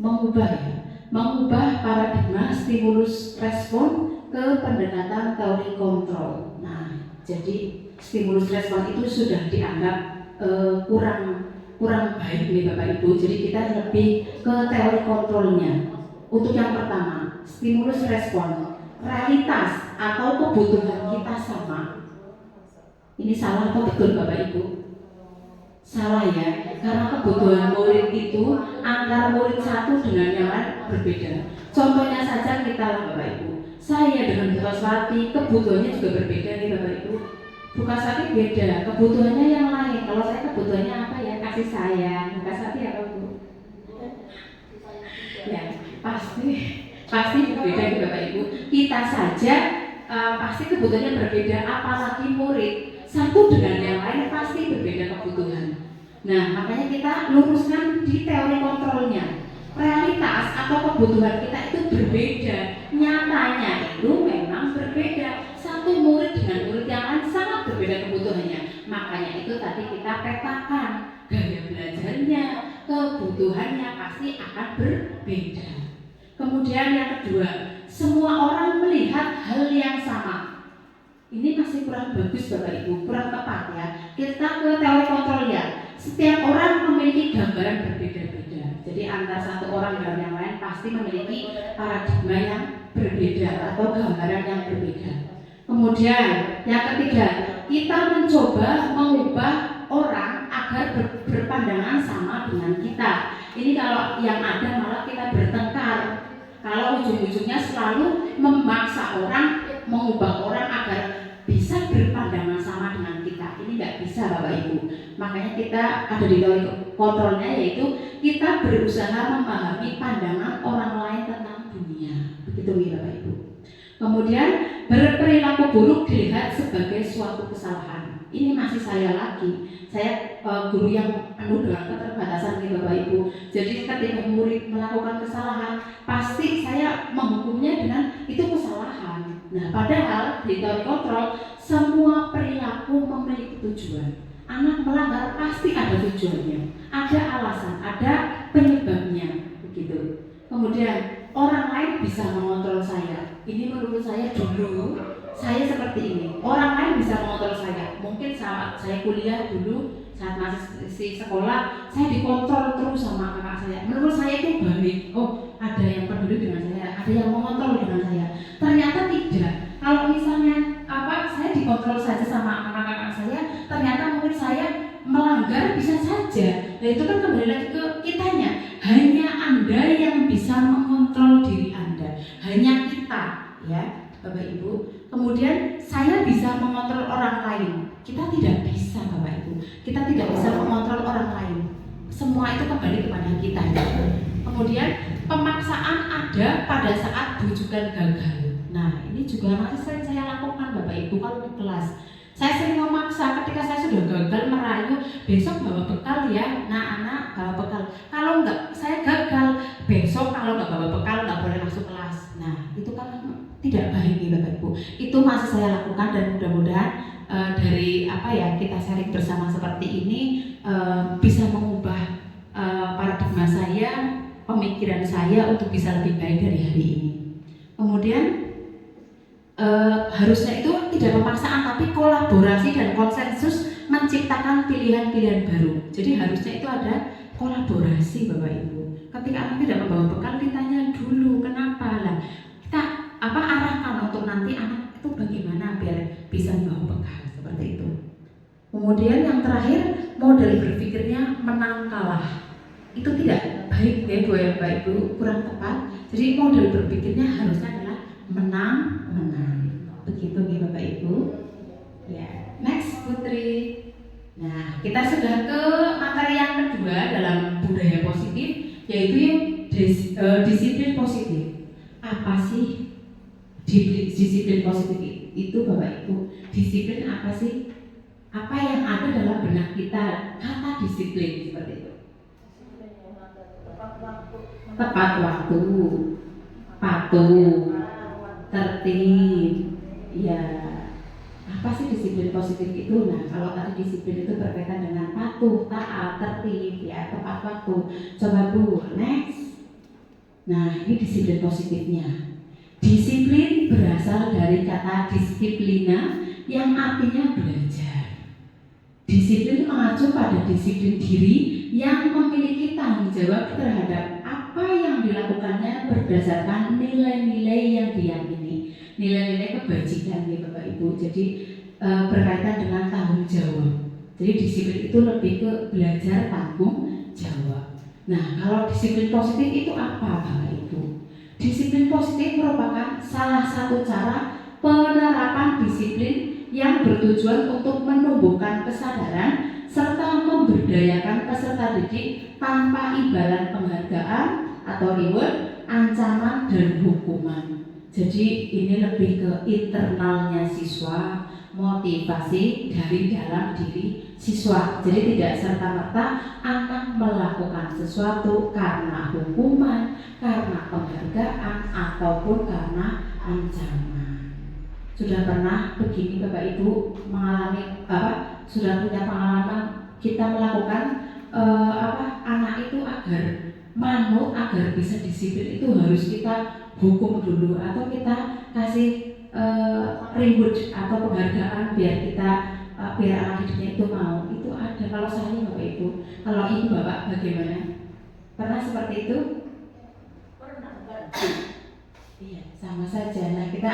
Mengubah paradigma stimulus respon ke pendekatan teori kontrol. Nah, jadi stimulus respon itu sudah dianggap kurang baik nih Bapak Ibu. Jadi kita lebih ke teori kontrolnya. Untuk yang pertama, stimulus respon, realitas atau kebutuhan kita sama. Ini salah atau betul Bapak Ibu? Salah ya, karena kebutuhan murid itu antara murid satu dengan yang lain berbeda. Contohnya saja kita lah Bapak Ibu. Saya dengan Bu Kaswati kebutuhannya juga berbeda nih Bapak Ibu. Bu Kaswati beda, kebutuhannya yang lain. Kalau saya kebutuhannya apa ya? Kasih sayang. Bu Kaswati apa Bu? Ya, pasti berbeda nih Bapak Ibu. Kita saja pasti kebutuhannya berbeda, apalagi murid. Satu dengan yang lain pasti berbeda kebutuhan. Nah, makanya kita luruskan di teori kontrolnya. Realitas atau kebutuhan kita itu berbeda. Nyatanya itu memang berbeda. Satu murid dengan murid yang lain sangat berbeda kebutuhannya. Makanya itu tadi kita petakan gaya belajarnya, kebutuhannya pasti akan berbeda. Kemudian yang kedua, semua orang melihat hal yang sama. Ini masih kurang bagus Bapak Ibu, kurang tepat ya. Kita ke teori kontrol ya. Setiap orang memiliki gambaran berbeda-beda. Jadi antara satu orang dan yang lain pasti memiliki paradigma yang berbeda atau gambaran yang berbeda. Kemudian yang ketiga, kita mencoba mengubah orang agar berpandangan sama dengan kita. Ini kalau yang ada malah kita bertengkar. Kalau ujung-ujungnya selalu memaksa orang, mengubah orang agar bisa berpandangan sama dengan kita. Ini nggak bisa Bapak Ibu. Makanya kita ada di teori kontrolnya, yaitu kita berusaha memahami pandangan orang lain tentang dunia. Begitu ya Bapak Ibu. Kemudian berperilaku buruk dilihat sebagai suatu kesalahan. Ini masih saya lagi. Saya guru yang penuh dengan keterbatasan nih Bapak Ibu. Jadi ketika murid melakukan kesalahan, pasti saya menghukumnya dengan itu kesalahan. Nah, padahal di teori kontrol semua perilaku memiliki tujuan. Anak melanggar pasti ada tujuannya, ada alasan, ada penyebabnya, begitu. Kemudian orang lain bisa mengontrol saya. Ini menurut saya dulu saya seperti ini. Orang lain bisa mengontrol saya. Mungkin saat saya kuliah dulu, saat masih sekolah, saya dikontrol terus sama kakak saya. Menurut saya itu baik. Oh, ada yang peduli dengan saya, ada yang mengontrol dengan saya. Ternyata tidak. Kalau misalnya saya dikontrol saja sama kakak-kakak saya, ternyata mungkin saya melanggar bisa saja. Nah, itu kan kembali lagi ke kitanya. Hanya Anda yang bisa mengontrol diri Anda. Hanya kita, ya Bapak Ibu. Kemudian saya bisa mengontrol orang lain. Kita tidak bisa Bapak Ibu. Kita tidak bisa mengontrol orang lain. Semua itu kembali kepada kita. Kemudian pemaksaan ada pada saat bujukan gagal. Nah, ini juga masih sering saya lakukan Bapak Ibu kalau di kelas. Saya sering memaksa ketika saya sudah gagal merayu, besok bawa bekal ya, nah anak bawa bekal. Kalau enggak, saya gagal, besok kalau enggak bawa bekal enggak boleh masuk kelas. Nah, itu kan tidak baik nih Bapak Ibu. Itu masih saya lakukan dan mudah-mudahan dari kita sharing bersama seperti ini bisa mengubah paradigma saya, pemikiran saya untuk bisa lebih baik dari hari ini. Kemudian harusnya itu tidak pemaksaan tapi kolaborasi dan konsensus menciptakan pilihan-pilihan baru. Jadi harusnya itu ada kolaborasi Bapak Ibu. Ketika anak tidak membawa bekal, ditanya dulu kenapa lah. Kita arahkan untuk nanti anak itu bagaimana biar bisa membawa bekal seperti itu. Kemudian yang terakhir, model berpikirnya menang kalah. Itu tidak baik ya Bapak Ibu, kurang tepat. Jadi model berpikirnya harusnya adalah menang. Begitu ya Bapak Ibu. Ya, next Putri. Nah, kita sudah ke materi yang kedua dalam budaya positif, yaitu disiplin positif. Apa sih disiplin positif itu Bapak Ibu? Disiplin apa sih? Apa yang ada dalam benak kita? Kata disiplin seperti itu. Tepat waktu, patuh, tertib. Ya, apa sih disiplin positif itu? Nah, kalau tadi disiplin itu berkaitan dengan patuh, taat, tertib, ya, tepat waktu. Coba Bu, next. Nah, ini disiplin positifnya. Disiplin berasal dari kata disiplina yang artinya belajar. Disiplin mengacu pada disiplin diri yang memiliki tanggung jawab terhadap apa yang dilakukannya berdasarkan nilai-nilai yang diyakini. Nilai-nilai kebajikan ya Bapak Ibu. Jadi berkaitan dengan tanggung jawab. Jadi disiplin itu lebih ke belajar tanggung jawab. Nah, kalau disiplin positif itu apa Bapak Ibu? Disiplin positif merupakan salah satu cara penerapan disiplin yang bertujuan untuk menumbuhkan kesadaran serta memberdayakan peserta didik tanpa imbalan penghargaan atau reward, ancaman dan hukuman. Jadi ini lebih ke internalnya siswa, motivasi dari dalam diri siswa. Jadi tidak serta-merta anak melakukan sesuatu karena hukuman, karena penghargaan, ataupun karena ancaman. Sudah pernah begini Bapak Ibu mengalami sudah punya pengalaman kita melakukan anak itu agar manut, agar bisa disiplin itu harus kita hukum dulu atau kita kasih reward atau penghargaan biar anak didiknya itu mau. Itu ada. Kalau saya Bapak Ibu, kalau Ibu Bapak bagaimana? Pernah seperti itu? Pernah. Iya, sama saja. Nah, kita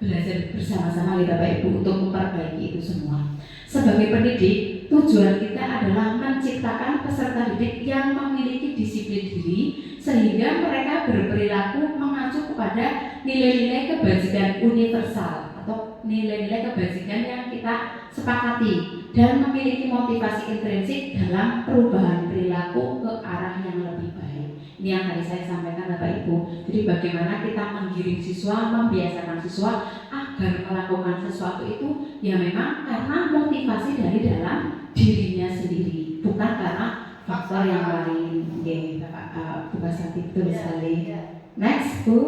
belajar bersama-sama ya Bapak Ibu untuk memperbaiki itu semua. Sebagai pendidik, tujuan kita adalah menciptakan peserta didik yang memiliki disiplin diri sehingga mereka berperilaku mengacu kepada nilai-nilai kebajikan universal atau nilai-nilai kebajikan yang kita sepakati dan memiliki motivasi intrinsik dalam perubahan perilaku ke arah yang lebih baik. Ini yang tadi saya sampaikan Bapak Ibu. Jadi bagaimana kita menggiring siswa, membiasakan siswa agar melakukan sesuatu itu ya memang karena motivasi dari dalam dirinya sendiri, bukan karena faktor yang lain. Oke, Bapak Bu Kasati, betul sekali. Next, Bu.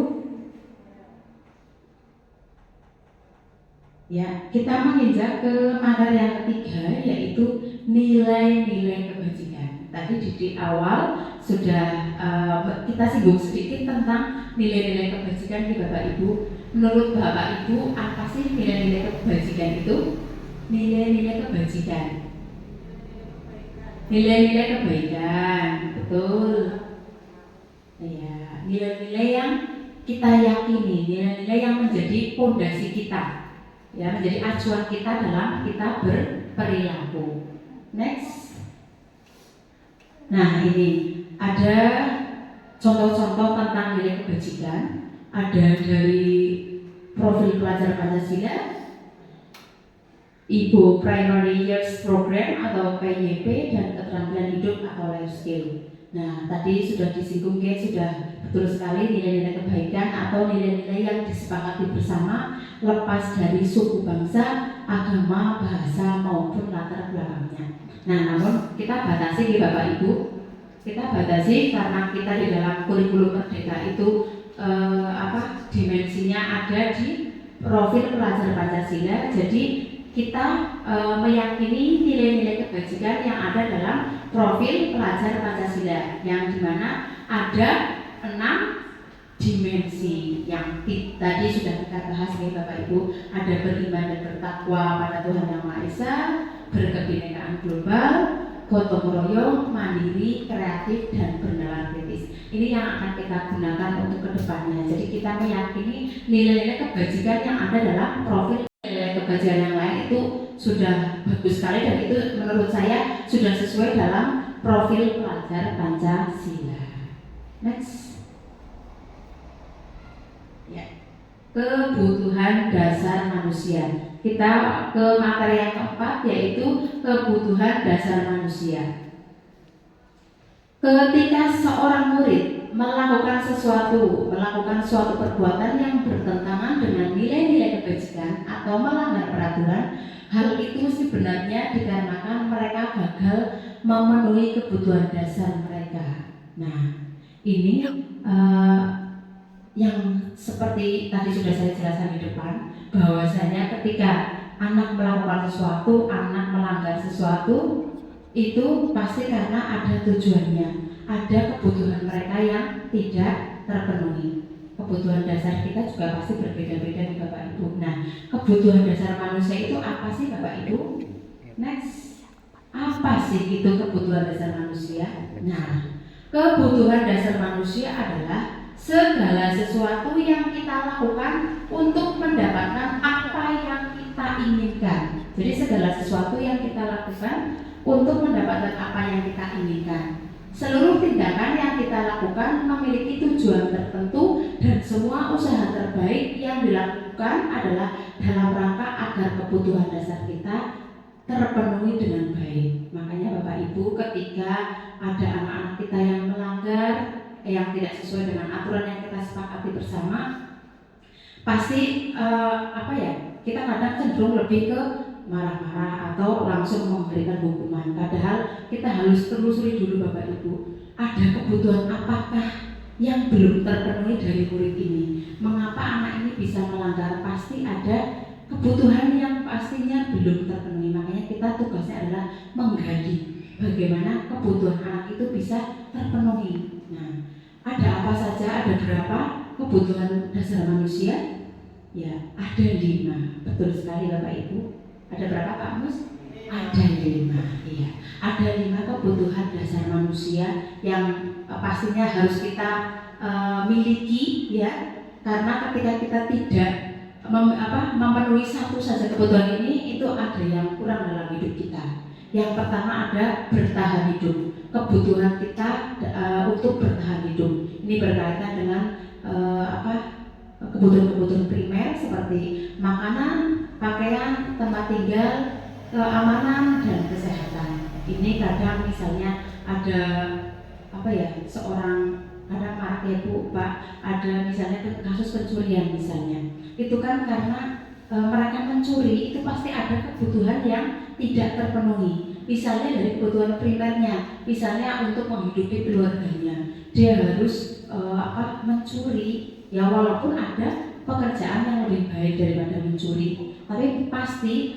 Ya, kita menginjak ke materi yang ketiga, yaitu nilai-nilai kebajikan. Tadi di awal sudah kita singgung sedikit tentang nilai-nilai kebajikan di Bapak Ibu. Menurut Bapak Ibu, apa sih nilai-nilai kebajikan itu? Nilai-nilai kebajikan. Nilai-nilai kebaikan, betul. Ya, nilai-nilai yang kita yakini, nilai-nilai yang menjadi fondasi kita. Ya, menjadi acuan kita dalam kita berperilaku. Next. Nah, ini ada contoh-contoh tentang nilai kebajikan. Ada dari profil pelajar Pancasila, Ibu Primary Years Program atau PYP, dan keterampilan hidup atau life skill. Nah, tadi sudah disinggung ya, sudah betul sekali nilai-nilai kebaikan atau nilai-nilai yang disepakati bersama lepas dari suku bangsa, agama, bahasa maupun latar belakangnya. Nah, namun kita batasi ya Bapak Ibu, kita batasi karena kita di dalam kurikulum Merdeka itu dimensinya ada di profil pelajar Pancasila. Jadi kita meyakini nilai-nilai kebajikan yang ada dalam profil pelajar Pancasila, yang dimana ada 6 dimensi yang tadi sudah kita bahas ya Bapak Ibu. Ada beriman dan bertakwa pada Tuhan Yang Maha Esa, berkebinekaan global, gotong royong, mandiri, kreatif, dan bernalar kritis. Ini yang akan kita gunakan untuk kedepannya. Jadi kita meyakini nilai-nilai kebajikan yang ada dalam profil nilai kebajikan yang lain itu sudah bagus sekali, dan itu menurut saya sudah sesuai dalam profil pelajar Pancasila. Next. Ya. Kebutuhan dasar manusia. Kita ke materi yang keempat, yaitu kebutuhan dasar manusia. Ketika seorang murid melakukan suatu perbuatan yang bertentangan dengan nilai-nilai kebajikan atau melanggar peraturan, hal itu sebenarnya dikarenakan mereka gagal memenuhi kebutuhan dasar mereka. Nah, ini yang seperti tadi sudah saya jelaskan di depan, bahwasanya ketika anak melakukan sesuatu, anak melanggar sesuatu, itu pasti karena ada tujuannya, ada kebutuhan mereka yang tidak terpenuhi. Kebutuhan dasar kita juga pasti berbeda-beda nih Bapak Ibu. Nah, kebutuhan dasar manusia itu apa sih Bapak Ibu? Next. Apa sih itu kebutuhan dasar manusia? Nah, kebutuhan dasar manusia adalah segala sesuatu yang kita lakukan untuk mendapatkan apa yang kita inginkan. Jadi segala sesuatu yang kita lakukan untuk mendapatkan apa yang kita inginkan. Seluruh tindakan yang kita lakukan memiliki tujuan tertentu, dan semua usaha terbaik yang dilakukan adalah dalam rangka agar kebutuhan dasar kita terpenuhi dengan baik. Makanya Bapak Ibu, ketika ada anak-anak kita yang melanggar, yang tidak sesuai dengan aturan yang kita sepakati bersama, pasti kita kadang cenderung lebih ke marah-marah atau langsung memberikan hukuman. Padahal kita harus telusuri dulu Bapak Ibu, ada kebutuhan apakah yang belum terpenuhi dari murid ini. Mengapa anak ini bisa melanggar? Pasti ada kebutuhan yang pastinya belum terpenuhi. Makanya kita tugasnya adalah menggali bagaimana kebutuhan anak itu bisa terpenuhi. Nah, ada apa saja? Ada berapa kebutuhan dasar manusia? Ya, ada 5. Betul sekali Bapak Ibu. Ada berapa Pak Mus? Ada 5. Iya, ada 5 kebutuhan dasar manusia yang pastinya harus kita miliki ya. Karena ketika kita tidak memenuhi satu saja kebutuhan ini, itu ada yang kurang dalam hidup kita. Yang pertama ada bertahan hidup, kebutuhan kita untuk bertahan hidup. Ini berkaitan dengan kebutuhan-kebutuhan primer seperti makanan, pakaian, tempat tinggal, keamanan, dan kesehatan. Ini kadang misalnya ada seorang kadang marah ya Bu, Pak, ada misalnya kasus pencurian misalnya. Itu kan karena mereka mencuri, itu pasti ada kebutuhan yang tidak terpenuhi. Misalnya dari kebutuhan primernya, misalnya untuk menghidupi keluarganya, dia harus mencuri. Ya walaupun ada pekerjaan yang lebih baik daripada mencuri, tapi pasti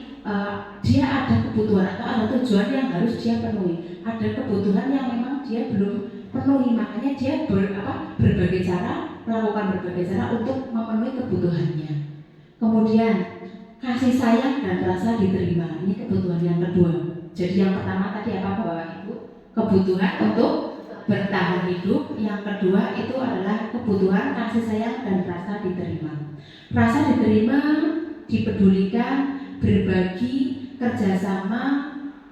dia ada kebutuhan atau ada tujuan yang harus dia penuhi. Ada kebutuhan yang memang dia belum penuhi, makanya dia berbagai cara, melakukan berbagai cara untuk memenuhi kebutuhannya. Kemudian kasih sayang dan rasa diterima, ini kebutuhan yang kedua. Jadi yang pertama tadi apa Bapak Ibu? Kebutuhan untuk bertahan hidup. Yang kedua itu adalah kebutuhan kasih sayang dan rasa diterima. Rasa diterima, dipedulikan, berbagi, kerjasama,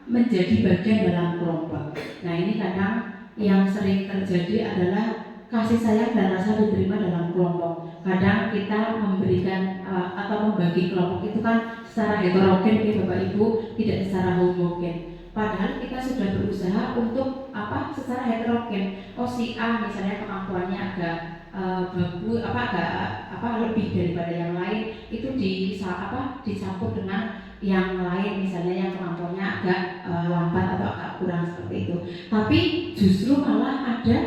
menjadi bagian dalam kelompok. Nah ini kadang yang sering terjadi adalah kasih sayang dan rasa diterima dalam kelompok. Kadang kita memberikan atau membagi kelompok itu kan secara heterogen ya Bapak Ibu, tidak secara homogen. Padahal kita sudah berusaha untuk secara heterogen. Oh si A misalnya kemampuannya agak lebih daripada yang lain, itu dicampur dengan yang lain misalnya yang kemampuannya agak lambat atau agak kurang seperti itu. Tapi justru malah ada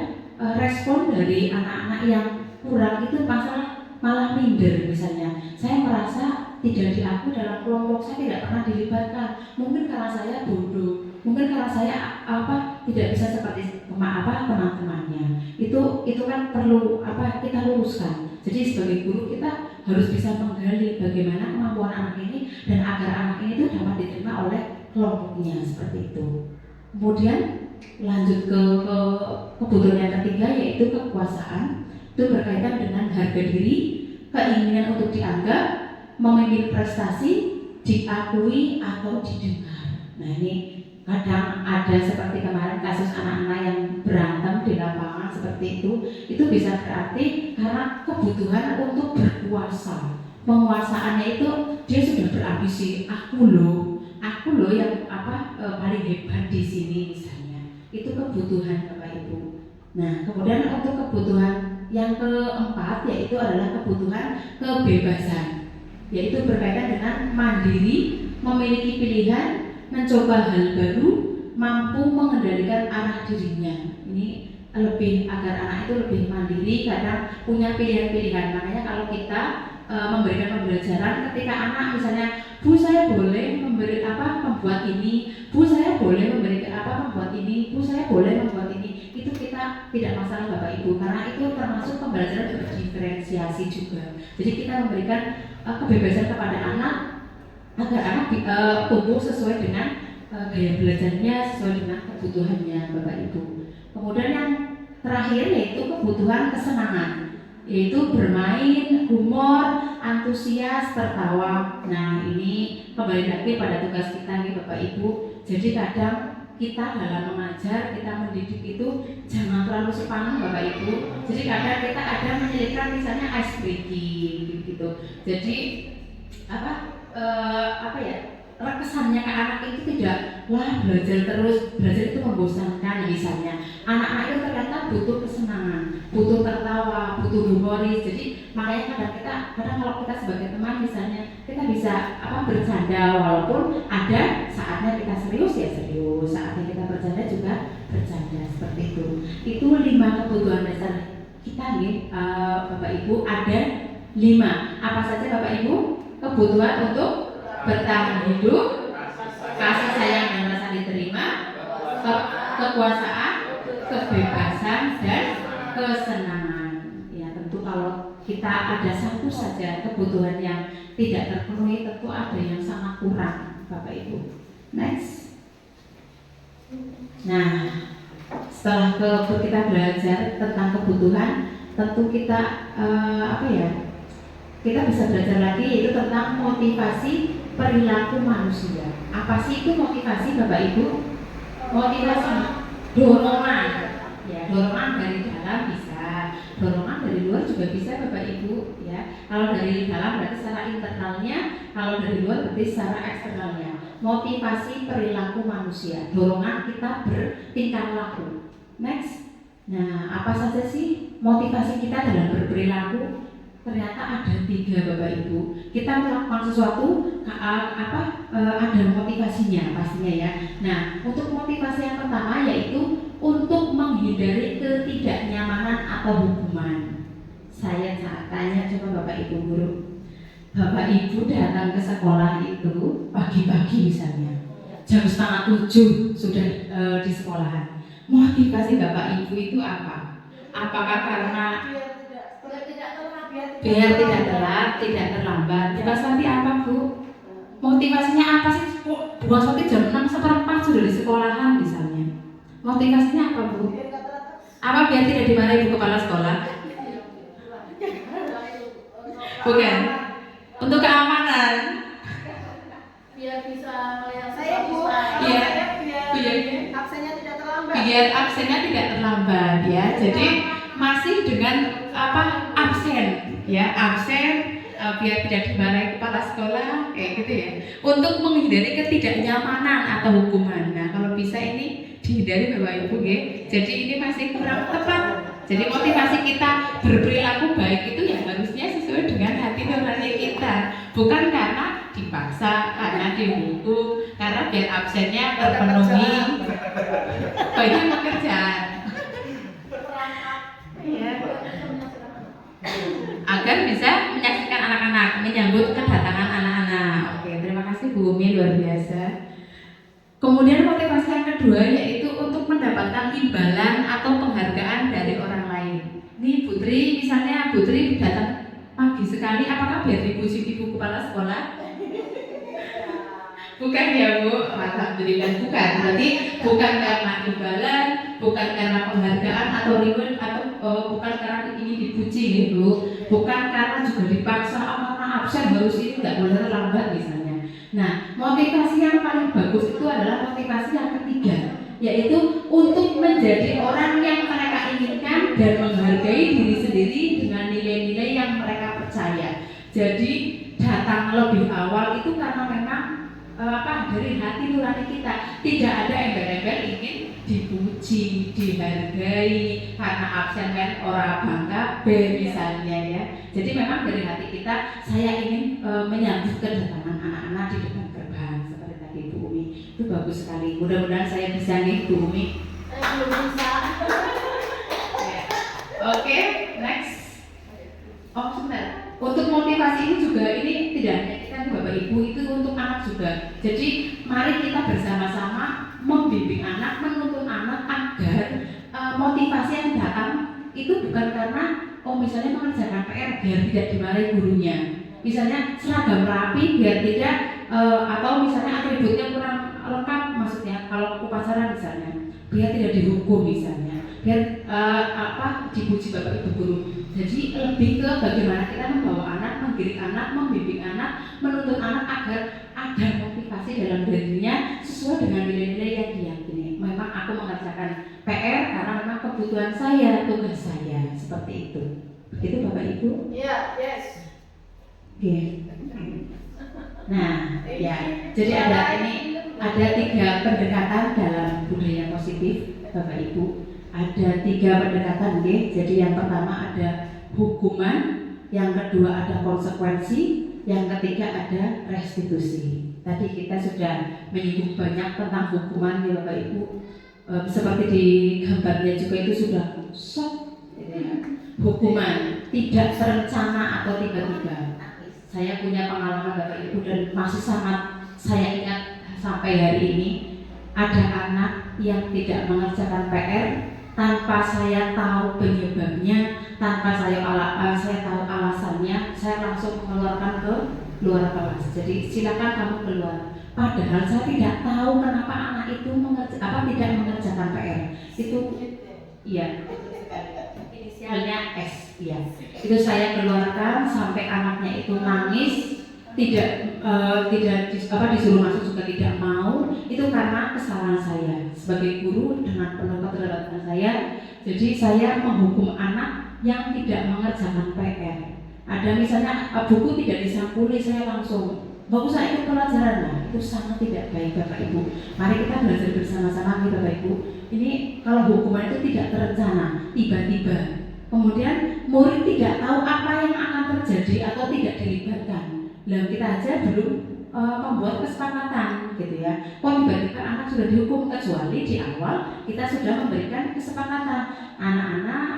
respon dari anak-anak yang kurang itu malah minder misalnya. Saya merasa tidak diakui dalam kelompok, saya tidak pernah dilibatkan. Mungkin karena saya bodoh, mungkin karena saya tidak bisa seperti teman-temannya. Itu kan perlu kita luruskan. Jadi sebagai guru kita harus bisa menggali bagaimana kemampuan anak ini dan agar anak ini itu dapat diterima oleh kelompoknya seperti itu. Kemudian lanjut ke kebutuhan yang ketiga yaitu kekuasaan. Itu berkaitan dengan harga diri, keinginan untuk dianggap, memimpin prestasi, diakui atau didengar. Nah ini kadang ada seperti kemarin kasus anak-anak yang berantem di lapangan seperti itu bisa berarti karena kebutuhan untuk berkuasa. Penguasaannya itu dia sudah berambisi, aku loh yang paling hebat di sini misalnya. Itu kebutuhan Bapak Ibu. Nah kemudian untuk kebutuhan yang keempat yaitu adalah kebutuhan kebebasan, yaitu berkaitan dengan mandiri, memiliki pilihan, mencoba hal baru, mampu mengendalikan arah dirinya. Ini lebih agar anak itu lebih mandiri, kadang punya pilihan-pilihan. Makanya kalau kita memberikan pembelajaran ketika anak misalnya, Bu saya boleh membuat ini, Bu saya boleh membuat ini, Bu saya boleh membuat ini, itu kita tidak masalah Bapak Ibu, karena itu termasuk pembelajaran berdiferensiasi juga. Jadi kita memberikan kebebasan kepada anak agar anak tumbuh sesuai dengan gaya belajarnya, sesuai dengan kebutuhannya Bapak Ibu. Kemudian yang terakhir yaitu kebutuhan kesenangan, yaitu bermain, humor, antusias, tertawa. Nah ini kembali lagi pada tugas kita nih Bapak Ibu. Jadi kadang kita dalam mengajar, kita mendidik itu jangan terlalu sepaneng Bapak Ibu. Jadi kadang kita ada menyelipkan misalnya ice breaking gitu. Jadi kesannya ke anak itu tidak belajar itu membosankan misalnya. Anak-anak itu ternyata butuh kesenangan, butuh tertawa, butuh humoris. Jadi makanya kadang kalau kita sebagai teman misalnya kita bisa bercanda, walaupun ada saatnya kita serius ya serius, saatnya kita bercanda juga bercanda seperti itu. Itu 5 kebutuhan dasar kita nih Bapak Ibu, ada 5. Apa saja Bapak Ibu? Kebutuhan untuk bertahan hidup, kasih sayang dan rasa diterima, kekuasaan, kebebasan dan kesenangan. Ya tentu kalau kita ada satu saja kebutuhan yang tidak terpenuhi, tentu ada yang sangat kurang Bapak Ibu. Next. Nah, setelah kita belajar tentang kebutuhan, tentu kita kita bisa belajar lagi yaitu tentang motivasi perilaku manusia. Apa sih itu motivasi Bapak Ibu? Motivasi dorongan. Ya, dorongan dari dalam bisa, dorongan dari luar juga bisa Bapak Ibu. Ya, kalau dari dalam berarti secara internalnya, kalau dari luar berarti secara eksternalnya. Motivasi perilaku manusia, dorongan kita bertingkah laku. Next. Nah, apa saja sih motivasi kita dalam berperilaku? Ternyata ada 3 Bapak Ibu. Kita melakukan sesuatu ada motivasinya pastinya ya. Nah, untuk motivasi yang pertama yaitu untuk menghindari ketidaknyamanan atau hukuman. Saya tanya coba Bapak Ibu guru. Bapak Ibu datang ke sekolah itu pagi-pagi misalnya jam 6:30 sudah di sekolahan. Motivasi Bapak Ibu itu apa? Apakah karena biar tidak telat, tidak terlambat? Mas Wati apa Bu? Motivasinya apa sih? Bu Mas Wati jam 6:15 sudah di sekolahan misalnya. Motivasinya apa Bu? Apa biar tidak dimarahi Bu Kepala Sekolah? Bukan. Untuk keamanan. Biar bisa melihat Saya Bu, Iya. biar absennya tidak terlambat. Biar absennya tidak terlambat ya. Jadi masih dengan absen ya, absen biar tidak dimarahi kepala sekolah kayak gitu ya. Untuk menghindari ketidaknyamanan atau hukuman. Nah, kalau bisa ini dihindari Bapak Ibu ya. Jadi ini masih kurang tepat. Jadi motivasi kita berperilaku baik itu ya harusnya sesuai dengan hati nurani kita, bukan karena dipaksa, karena dihukum, karena biar absennya terpenuhi. Banyak pekerjaan. Ya. Agar bisa menyaksikan anak-anak, menyambut kedatangan anak-anak. Oke, terima kasih Bu Umi, luar biasa. Kemudian motivasi yang kedua yaitu untuk mendapatkan imbalan atau penghargaan dari orang lain. Nih Putri, misalnya Putri datang pagi sekali, apakah biar dipuji Ibu Kepala Sekolah? Bukan ya Bu, alhamdulillah bukan. Berarti bukan karena imbalan, bukan karena penghargaan atau reward atau bukan karena ini dipuji ya Bu, bukan karena juga dipaksa karena absen harus ini nggak boleh terlambat misalnya. Nah, motivasi yang paling bagus itu adalah motivasi yang ketiga, yaitu untuk menjadi orang yang mereka inginkan dan menghargai diri sendiri dengan nilai-nilai yang mereka percaya. Jadi datang lebih awal itu karena memang dari hati nurani kita, tidak ada embel-embel ingin dipuji, dihargai karena absen kan orang bangka B misalnya ya. Jadi memang dari hati kita saya ingin menyambut kedatangan anak-anak di depan gerbang seperti tadi Bu Umi. Itu bagus sekali. Mudah-mudahan saya bisa nih Bu Umi. belum bisa. Oke, next. Oh sebentar. Untuk motivasi ini juga ini tidak hanya kita Bapak Ibu, itu untuk anak juga. Jadi mari kita bersama-sama membimbing anak, menuntun anak agar motivasi yang datang itu bukan karena misalnya mengerjakan PR biar tidak dimarahi gurunya. Misalnya seragam rapi biar tidak atau misalnya atributnya kurang lengkap, maksudnya kalau upacara misalnya biar tidak dihukum misalnya, biar dipuji Bapak Ibu guru. Jadi lebih ke bagaimana kita membawa anak, menggiring anak, membimbing anak, menuntun anak agar ada motivasi dalam dirinya sesuai dengan nilai-nilai yang diyakini. Memang aku mengerjakan PR karena memang kebutuhan saya, tugas saya, seperti itu. Begitu Bapak Ibu? Iya, yes. Oke. Nah, ya. Jadi ada 3 pendekatan dalam budaya positif, Bapak Ibu. Ada 3 pendekatan, okay? Jadi yang pertama ada hukuman, yang kedua ada konsekuensi, yang ketiga ada restitusi. Tadi kita sudah menyinggung banyak tentang hukuman ya Bapak Ibu. Seperti di gambarnya juga itu sudah hukuman tidak terencana atau tiba-tiba. Saya punya pengalaman Bapak Ibu dan masih sangat saya ingat sampai hari ini. Ada anak yang tidak mengerjakan PR tanpa saya tahu penyebabnya, tanpa saya tahu alasannya, saya langsung mengeluarkan ke luar kelas. Jadi silakan kamu keluar. Padahal saya tidak tahu kenapa anak itu tidak mengerjakan PR. Itu iya. inisialnya S, ya. Itu saya keluarkan sampai anaknya itu nangis, tidak disuruh masuk juga tidak mau. Itu karena kesalahan saya sebagai guru dengan penuh keterlibatan saya. Jadi saya menghukum anak yang tidak mengerjakan PR. Ada misalnya buku tidak disampuli, saya langsung nggak usah ikut pelajaran. Nah, itu sangat tidak baik Bapak Ibu. Mari kita belajar bersama-sama nih Bapak Ibu. Ini kalau hukuman itu tidak terencana, tiba-tiba. Kemudian murid tidak tahu apa yang akan terjadi atau tidak dilibatkan. Nah, kita aja belum membuat kesepakatan gitu ya. Kok tiba-tiba anak sudah dihukum, kecuali di awal kita sudah memberikan kesepakatan. Anak-anak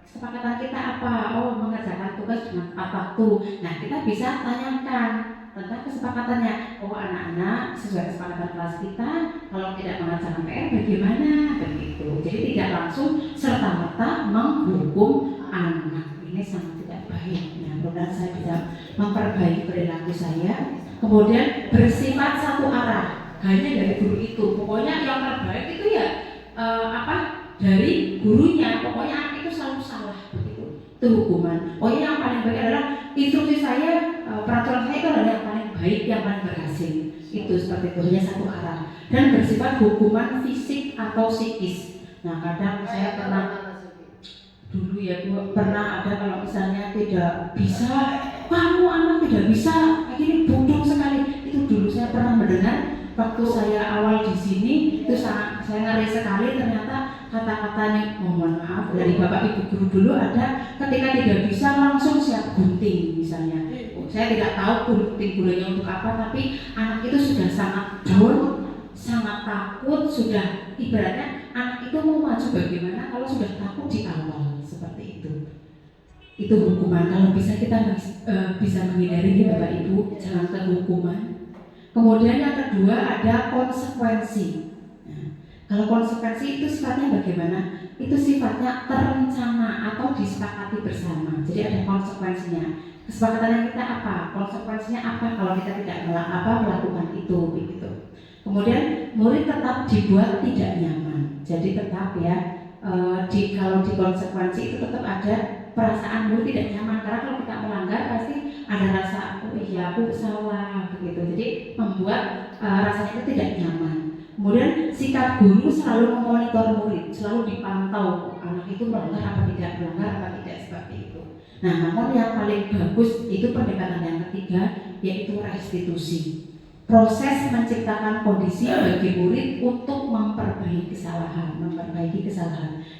kesepakatan kita apa? Oh, mengerjakan tugas dengan tepat waktu. Nah, kita bisa tanyakan tentang kesepakatannya. Oh, anak-anak sesuai kesepakatan kelas kita, kalau tidak mengerjakan PR bagaimana? Begitu. Jadi tidak langsung serta-merta menghukum anak. Ini sangat tidak baik. Nah, mudah-mudahan saya bisa memperbaiki perilaku saya. Kemudian bersifat satu arah. Hanya dari guru itu. Pokoknya yang terbaik itu ya dari gurunya. Pokoknya anak itu selalu salah. Begitu. Itu hukuman. Pokoknya yang paling baik adalah instruksi saya, peraturan saya itu adalah yang paling baik, yang paling berhasil. Itu seperti itu, hanya satu arah. Dan bersifat hukuman fisik atau psikis. Nah, kadang saya pernah dulu ya Bu, pernah ada kalau misalnya tidak bisa, kamu anak tidak bisa, kayak gini bodoh sekali. Itu dulu saya pernah mendengar waktu saya awal di sini, itu saya ngeri sekali. Ternyata kata-katanya, mohon maaf dari Bapak Ibu guru dulu ada, ketika tidak bisa langsung siap gunting misalnya. Saya tidak tahu gunting-guntingnya untuk apa, tapi anak itu sudah sangat down, sangat takut, sudah ibaratnya anak itu mau maju bagaimana kalau sudah takut di awal seperti itu. Itu hukuman. Kalau bisa kita bisa menghindari ya Bapak Ibu, jangan ke hukuman. Kemudian yang kedua ada konsekuensi. Nah, kalau konsekuensi itu sifatnya bagaimana? Itu sifatnya terencana atau disepakati bersama. Jadi ada konsekuensinya. Kesepakatannya kita apa? Konsekuensinya apa kalau kita tidak melakukan itu begitu. Kemudian murid tetap dibuat tidak nyaman. Jadi tetap ya kalau di konsekuensi itu tetap ada perasaan murid tidak nyaman, karena kalau kita melanggar pasti ada rasa oh iya aku salah begitu. Jadi membuat rasanya itu tidak nyaman. Kemudian sikap guru selalu memonitor murid, selalu dipantau anak itu melanggar apa tidak seperti itu. Nah, namun yang paling bagus itu pendekatan yang ketiga, yaitu restitusi. Proses menciptakan kondisi bagi murid untuk memperbaiki kesalahan.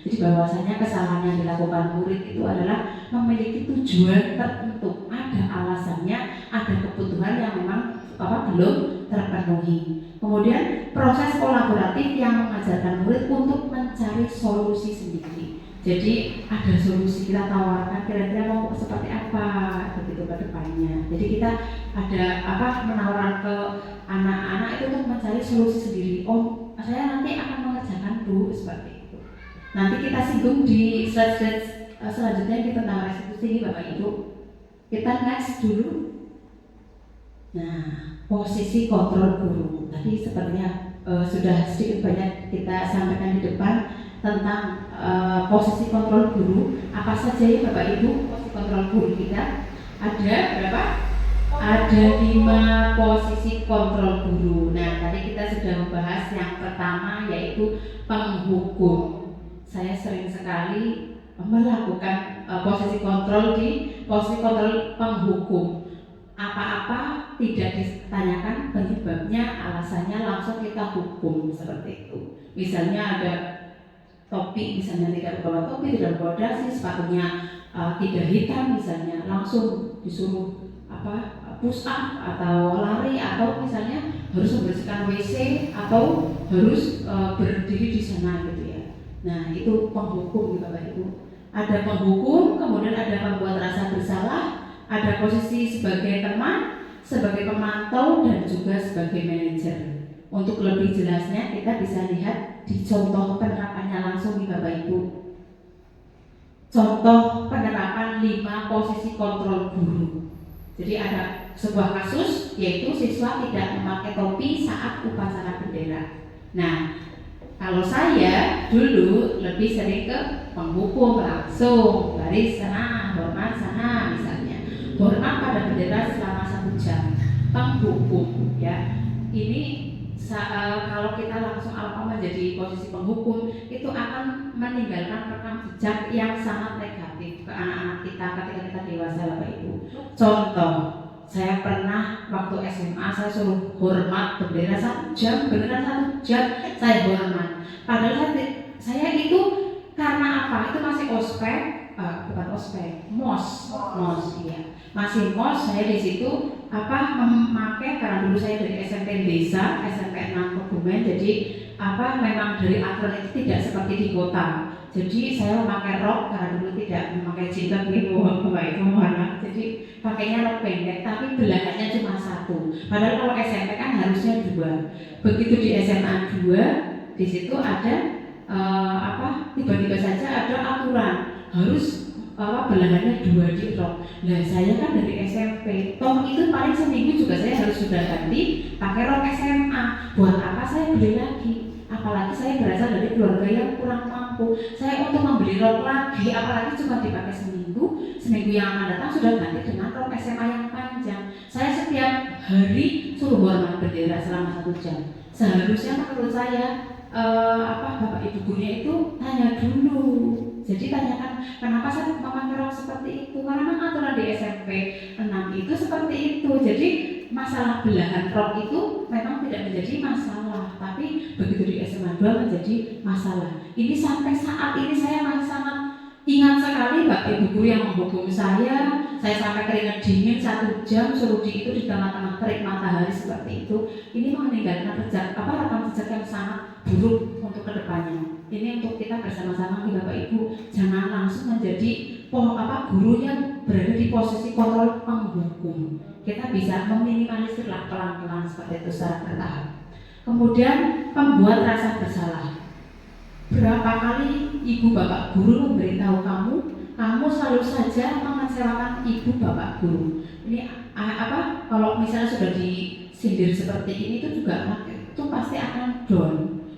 Jadi bahwasanya kesalahan yang dilakukan murid itu adalah memiliki tujuan tertentu, ada alasannya, ada kebutuhan yang memang belum terpenuhi. Kemudian proses kolaboratif yang mengajarkan murid untuk mencari solusi sendiri. Jadi ada solusi, kita tawarkan kira-kira mau seperti apa begitu ke depannya. Jadi kita ada menawarkan ke anak-anak itu untuk mencari solusi sendiri. Oh, saya nanti akan mengerjakan Bu seperti itu. Nanti kita singgung di slide selanjutnya tentang restitusi ini Bapak Ibu. Kita next dulu. Nah, posisi kontrol guru. Tadi sepertinya sudah sedikit banyak kita sampaikan di depan tentang posisi kontrol guru. Apa saja ya Bapak Ibu posisi kontrol guru kita? Ada berapa? Ada 5 posisi kontrol guru. Nah, tadi kita sudah membahas yang pertama yaitu penghukum. Saya sering sekali melakukan posisi kontrol di posisi kontrol penghukum. Apa-apa tidak ditanyakan penyebabnya, alasannya, langsung kita hukum seperti itu. Misalnya ada topi, misalnya tidak membawa topi, tidak membawa dasi, sepatunya tidak hitam misalnya, langsung disuruh push up atau lari, atau misalnya harus membersihkan WC atau harus berdiri di sana gitu ya. Nah, itu penghukum Bapak Ibu. Ada penghukum, kemudian ada membuat rasa bersalah, ada posisi sebagai teman, sebagai pemantau, dan juga sebagai manajer. Untuk lebih jelasnya kita bisa lihat di contoh penerapannya langsung nih Bapak Ibu. Contoh penerapan 5 posisi kontrol guru. Jadi ada sebuah kasus yaitu siswa tidak memakai topi saat upacara bendera. Nah, Kalau saya dulu lebih sering ke penghukum langsung, baris sana, hormat sana misalnya, hormat pada bendera selama 1 jam, penghukum ya. Ini kalau kita langsung menjadi posisi penghukum itu akan meninggalkan rekam jejak yang sangat negatif ke anak-anak kita ketika kita dewasa, Bapak Ibu. Contoh, saya pernah waktu SMA saya suruh hormat bendera 1 jam, beneran 1 jam saya hormat. Padahal saya itu karena apa? Itu masih ospek, bukan ospek, mos, iya. Masih mos, saya di situ memakai, karena dulu saya dari SMP desa, SMP 6 Kebumen, jadi memang dari aturan itu tidak seperti di kota. Jadi saya memakai rok karena dulu tidak memakai jilbab gitu, Bapak Ibu mohon. Jadi pakainya rok pendek, tapi belahannya cuma 1. Padahal kalau SMP kan harusnya 2. Begitu di SMA 2, di situ ada tiba-tiba saja ada aturan harus belahannya 2 di rok. Nah saya kan dari SMP, toh itu paling seminggu juga saya harus sudah ganti pakai rok SMA. Buat apa saya beli lagi? Apalagi saya berasal dari keluarga yang kurang mampu. Saya untuk membeli rok lagi, apalagi cuma dipakai seminggu yang akan datang sudah ganti dengan rok SMA yang panjang. Saya setiap hari suruh hormat bendera selama 1 jam. Seharusnya menurut saya Bapak Ibu gurunya itu tanya dulu. Jadi tanyakan kenapa saya memakai rok seperti itu, karena memang aturan di SMP 6 itu seperti itu. Jadi masalah belahan rok itu memang tidak menjadi masalah, tapi begitu di SMA 2 menjadi masalah. Ini sampai saat ini saya masih sangat ingat sekali Bapak Ibu guru yang menghukum saya sampai keringat dingin 1 jam suruh itu di tengah-tengah terik matahari seperti itu. Ini meninggalkan rekam jejak yang sangat buruk untuk kedepannya. Ini untuk kita bersama-sama nih Bapak Ibu, jangan langsung menjadi guru yang berada di posisi kontrol penghukum. Kita bisa meminimalisir pelan-pelan seperti itu secara bertahap. Kemudian pembuat rasa bersalah. Berapa kali ibu bapak guru memberitahu kamu selalu saja mengecewakan ibu bapak guru. Ini kalau misalnya sudah disindir seperti ini itu juga anak itu pasti akan down.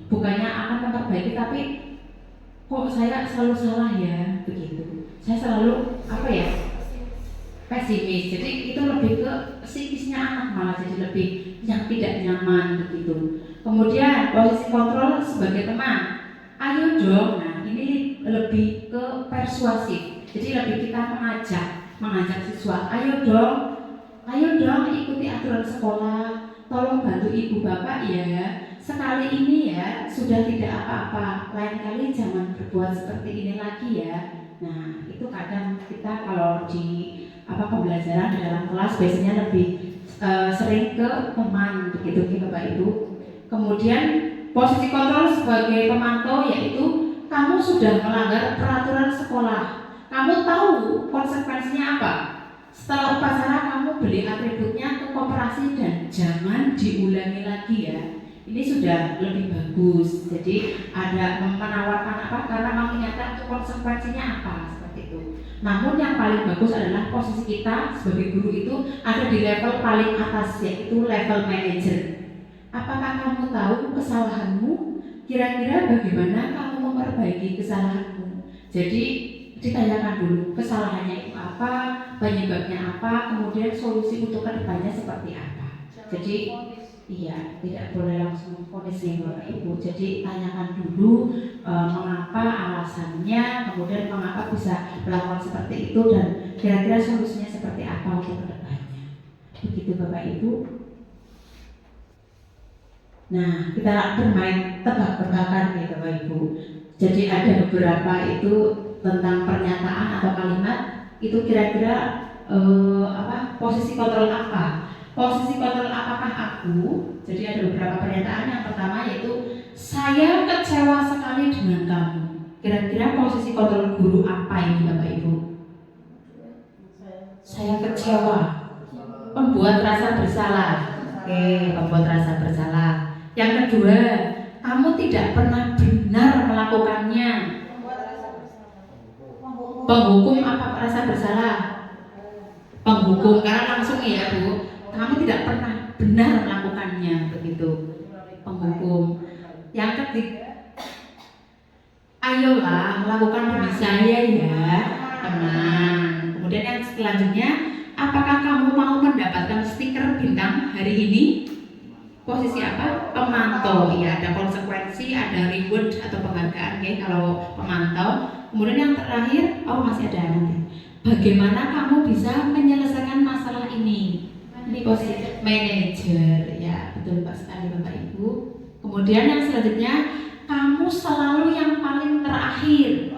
Bukannya akan memperbaiki, tapi kok saya selalu salah ya, begitu. Saya selalu pesimis. Jadi itu lebih ke psikisnya anak, malah jadi lebih yang tidak nyaman begitu. Kemudian posisi kontrol sebagai teman. Ayo dong, nah ini lebih ke persuasif. Jadi lebih kita mengajak siswa. Ayo dong ikuti aturan sekolah. Tolong bantu ibu bapak ya. Sekali ini ya sudah tidak apa-apa, lain kali jangan berbuat seperti ini lagi ya. Nah itu kadang kita kalau di pembelajaran di dalam kelas biasanya lebih sering ke teman begitu Bapak Ibu. Kemudian posisi kontrol sebagai pemantau yaitu kamu sudah melanggar peraturan sekolah, kamu tahu konsekuensinya apa. Setelah upacara kamu beli atributnya ke koperasi dan jangan diulangi lagi ya. Ini sudah lebih bagus. Jadi ada menawarkan karena mengingatkan konsekuensinya apa seperti itu. Namun yang paling bagus adalah posisi kita sebagai guru itu ada di level paling atas yaitu level manager. Apakah kamu tahu kesalahanmu? Kira-kira bagaimana kamu memperbaiki kesalahanmu? Jadi ditanyakan dulu kesalahannya itu apa, penyebabnya apa, kemudian solusi untuk kedepannya seperti apa. Jadi iya, tidak boleh langsung vonis nih Bapak Ibu. Jadi tanyakan dulu mengapa alasannya, kemudian mengapa bisa melakukan seperti itu dan kira-kira solusinya seperti apa untuk kedepannya. Begitu Bapak Ibu. Nah, kita bermain tebak-tebakan nih Bapak Ibu. Jadi ada beberapa itu tentang pernyataan atau kalimat itu kira-kira posisi kontrol apa? Posisi kontrol apakah aku? Jadi ada beberapa pernyataan. Yang pertama yaitu saya kecewa sekali dengan kamu. Kira-kira posisi kontrol guru apa ini Bapak Ibu? Saya kecewa. Pembuat rasa bersalah. Oke, pembuat rasa bersalah. Yang kedua, kamu tidak pernah benar melakukannya. Penghukum apa rasa bersalah? Penghukum karena langsung ya Bu. Kamu tidak pernah benar melakukannya begitu. Penghukum. Yang ayolah lakukan demi saya ya, tenang. Kemudian yang selanjutnya, apakah kamu mau mendapatkan stiker bintang hari ini? Posisi apa? Pemantau. Ya, ada konsekuensi, ada reward atau penghargaan ya kalau pemantau. Kemudian yang terakhir, masih ada nanti. Bagaimana kamu bisa menyelesaikan masalah ini? Ini posisi manajer. Ya, betul Pak sekali Bapak Ibu. Kemudian yang selanjutnya, kamu selalu yang paling terakhir.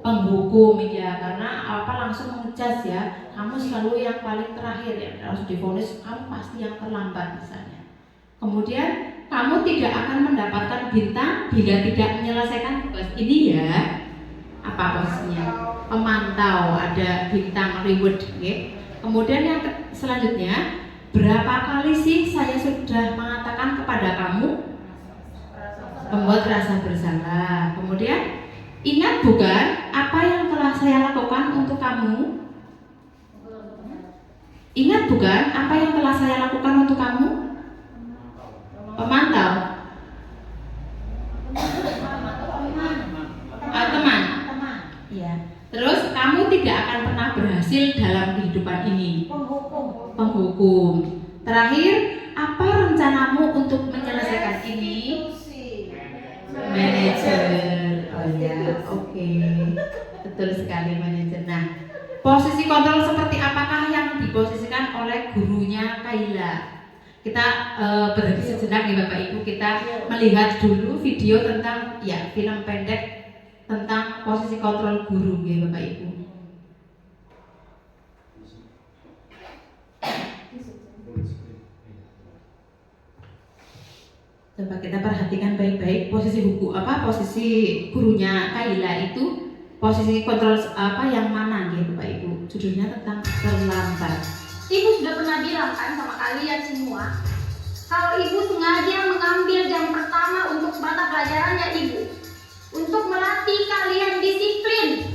Penghukum ya, karena langsung ngejudge ya. Kamu selalu yang paling terakhir ya, langsung divonis kamu pasti yang terlambat misalnya. Kemudian kamu tidak akan mendapatkan bintang bila tidak menyelesaikan tugas ini ya. Apa posisinya? Pemantau, ada bintang reward ya. Kemudian yang selanjutnya, berapa kali sih saya sudah mengatakan kepada kamu membuat rasa bersalah. Kemudian ingat bukan apa yang telah saya lakukan untuk kamu? Ingat bukan apa yang telah saya lakukan untuk kamu? Pemantau. Teman. Ya. Terus kamu tidak akan pernah berhasil dalam kehidupan ini. Penghukum. Terakhir, apa rencanamu untuk menyelesaikan ini? Manajer. Oh ya, oke. Betul sekali manajer. Nah, posisi kontrol seperti apakah yang diposisikan oleh gurunya Kaila? Kita berhenti sejenak nih Bapak Ibu, kita melihat dulu video tentang film pendek tentang posisi kontrol guru ya Bapak Ibu. Coba kita perhatikan baik-baik posisi posisi gurunya Kaila itu posisi kontrol yang mana ya Bapak Ibu? Judulnya tentang terlambat. Ibu sudah pernah bilang kan sama kalian semua, kalau ibu sengaja mengambil jam pertama untuk mata pelajarannya ibu, untuk melatih kalian disiplin.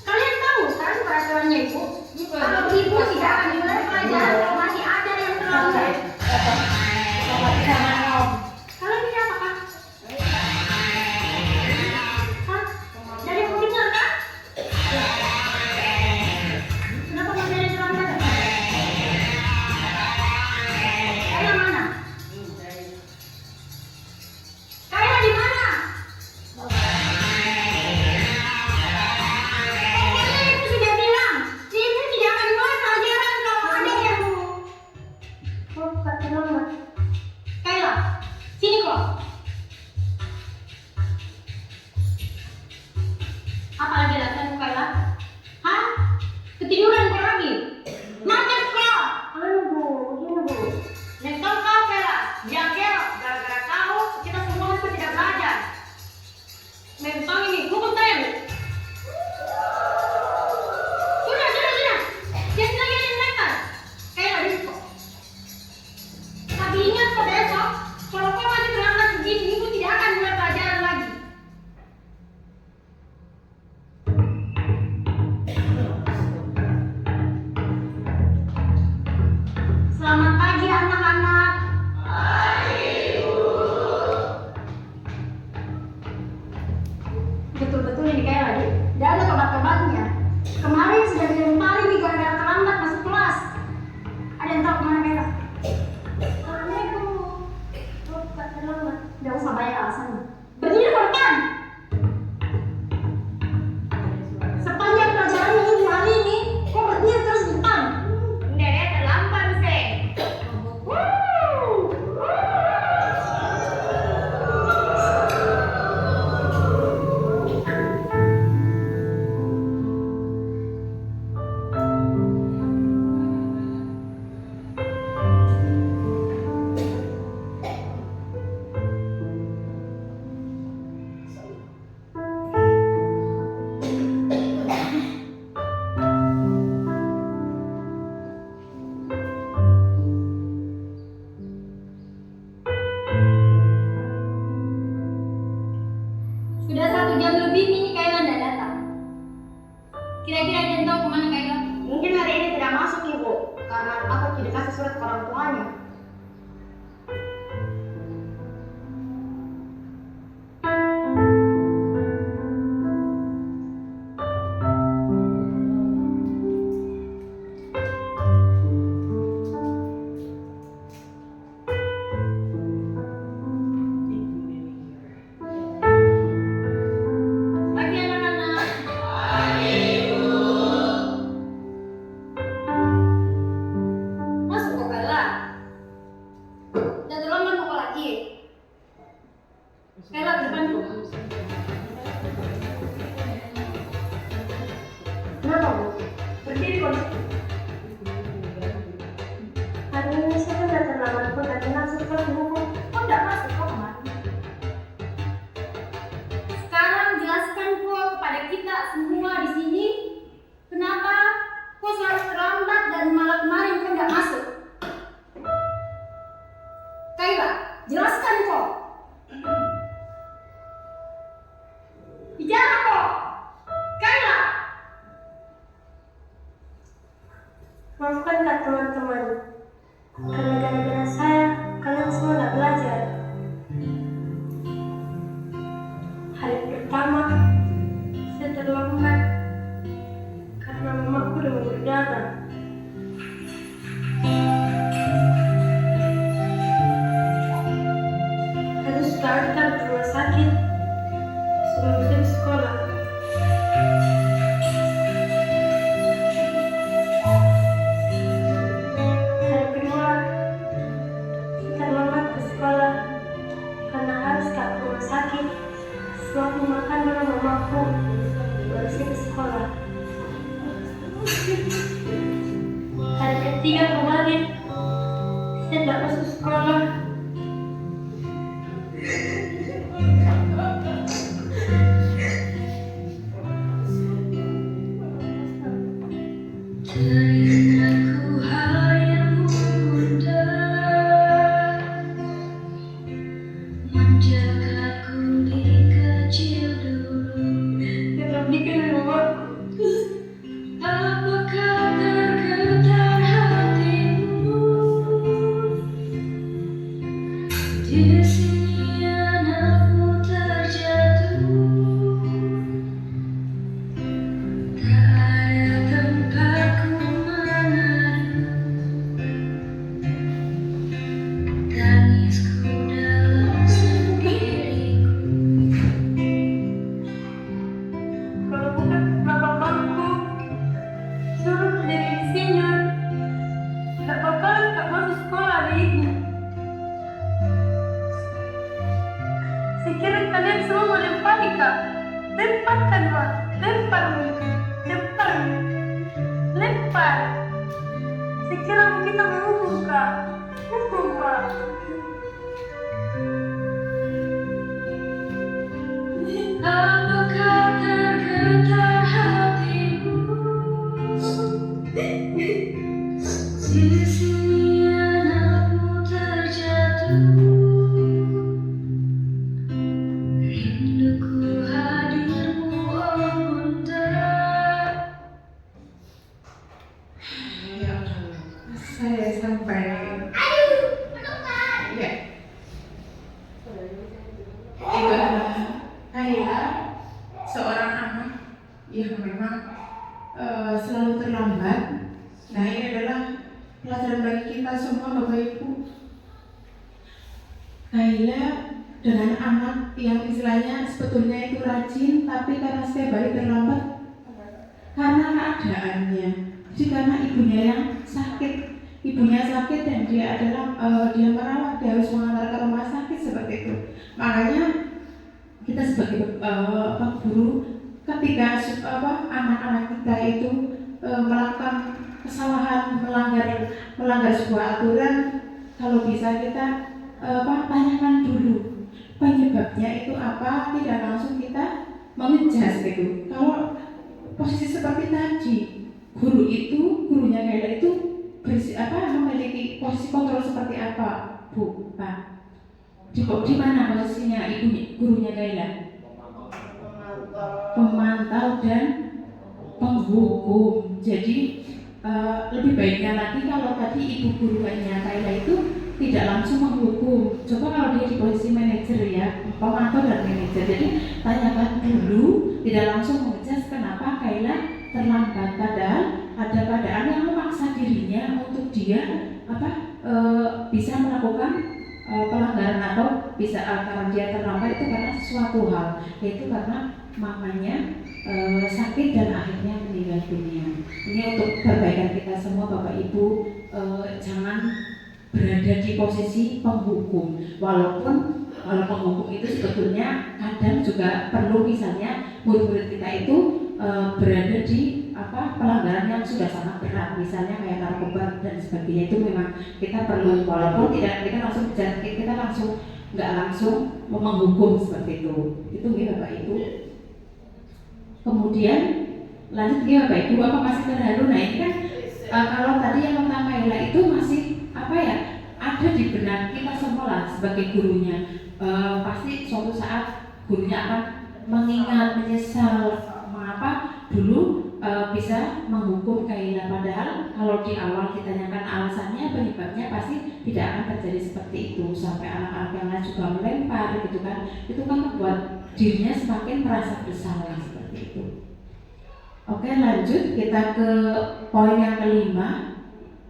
Kalian tahu kan peraturannya ibu? Kalau ibu tidak akan dimulai pelajaran kalau masih ada yang terlambat. Kalian ini apa kan? Dari komputer kan? Kenapa masih ada yang terlambat? Kayla mana? Kayla di mana? Ibu sudah bilang, ibu tidak akan mulai pelajaran kalau ada yang bukan terlambat. Kayla, sini kok. Apa lagi alasanmu Kayla? Hah? Ketiduran kau lagi? Macet kau? Bu. Mentong kau Kayla, jangkel, gara-gara kau kita semua itu tidak belajar. Mentong ini, hukum saya Bu. Sudah. Jangan lagi ada yang nakal. Kayla, di situ. Tapi ingat kok besok, kalau kau masih terlambat begini, ibu tidak akan mulai pelajaran lagi. Selamat pagi anak-anak. Betul-betul ini kayak lagi. Tidak ada kabar-kabarnya. Kemarin sudah dilempari nih gara-gara terlambat masuk kelas. Ada yang tahu kemana Kayla? Terlambat. Tidak usah banyak alasan. Berdiri ke depan. Sepanjang pelajaran ini hari ini, kok berdiri terus di depan? Dede terlambat sih. Sudah 1 jam lebih nih Kayla tidak datang. Kira-kira dia tahu kemana Kayla? Mungkin hari ini tidak masuk ibu, karena aku tidak kasih surat ke orang tuanya. Saya tidak masuk sekolah. Teringatku hal yang muda menjagatku di kecil dulu. Tetap bikin rumahku. Apakah tergetar hatimu? Di sini anakmu terjatuh. Tak ada tempatku mengadu. Tangisku dalam sendiriku. Kalau bukan bapakku suruh menjadi insinyur, tak bakalan tak masuk sekolah ada ibu. Saya kira kalian semua mau lempari kak. Lemparkan Pak, lempar mulut, lempar. Saya kira kita menghukum kak, hukum Pak. Apakah tergetar hatimu? Di sini anakmu terjatuh. Rinduku hadirmu, oh bunda. Ya Allah, saya sampai ya itu adalah Kayla, seorang anak yang memang selalu terlambat. Nah, ini adalah pelajaran bagi kita semua, Bapak Ibu. Kayla dengan anak yang istilahnya sebetulnya itu rajin, tapi karena setiap hari terlambat karena keadaannya. Jadi karena ibunya yang sakit, dan dia adalah dia merawat, dia harus mengantar ke rumah sakit seperti itu. Makanya kita sebagai guru, ketika anak-anak kita itu melakukan kesalahan, melanggar sebuah aturan, kalau bisa kita tanyakan dulu penyebabnya itu apa, tidak langsung kita mengejas gitu. Kalau posisi seperti tadi, gurunya Kayla itu memiliki posisi kontrol seperti apa, Bu, Pak? Di mana posisinya gurunya Kayla? Pemantau dan penghukum. Jadi lebih baiknya lagi kalau tadi ibu gurunya Kayla itu tidak langsung menghukum. Coba kalau dia di posisi manajer ya, pemantau dan manajer. Jadi tanyakan dulu, tidak langsung mengejas kenapa Kayla terlambat. Padahal ada keadaan yang memaksa dirinya untuk dia bisa melakukan pelanggaran atau bisa karena dia terlambat itu karena sesuatu hal, yaitu karena mamanya sakit dan akhirnya meninggal dunia. Ini untuk perbaikan kita semua, Bapak Ibu, jangan berada di posisi penghukum. Walaupun kalau penghukum itu sebetulnya kadang juga perlu, misalnya murid-murid kita itu berada di pelanggaran yang sudah sangat berat, misalnya kayak narkoba dan sebagainya, itu memang kita perlu, walaupun tidak kita langsung nggak langsung menghukum seperti itu ya Bapak Ibu. Kemudian lanjut ya Bapak Ibu, apa masih terharu? Nah ini kan kalau tadi yang tentang Kayla itu masih ada di benak kita semua lah sebagai gurunya. Pasti suatu saat gurunya akan mengingat, menyesal mengapa dulu bisa menghukum Kayla. Padahal kalau di awal kita tanyakan alasannya, penyebabnya pasti tidak akan terjadi seperti itu. Sampai anak-anak yang lain juga melempar gitu kan, itu kan membuat dirinya semakin merasa bersalah seperti itu. Oke, lanjut kita ke poin yang kelima,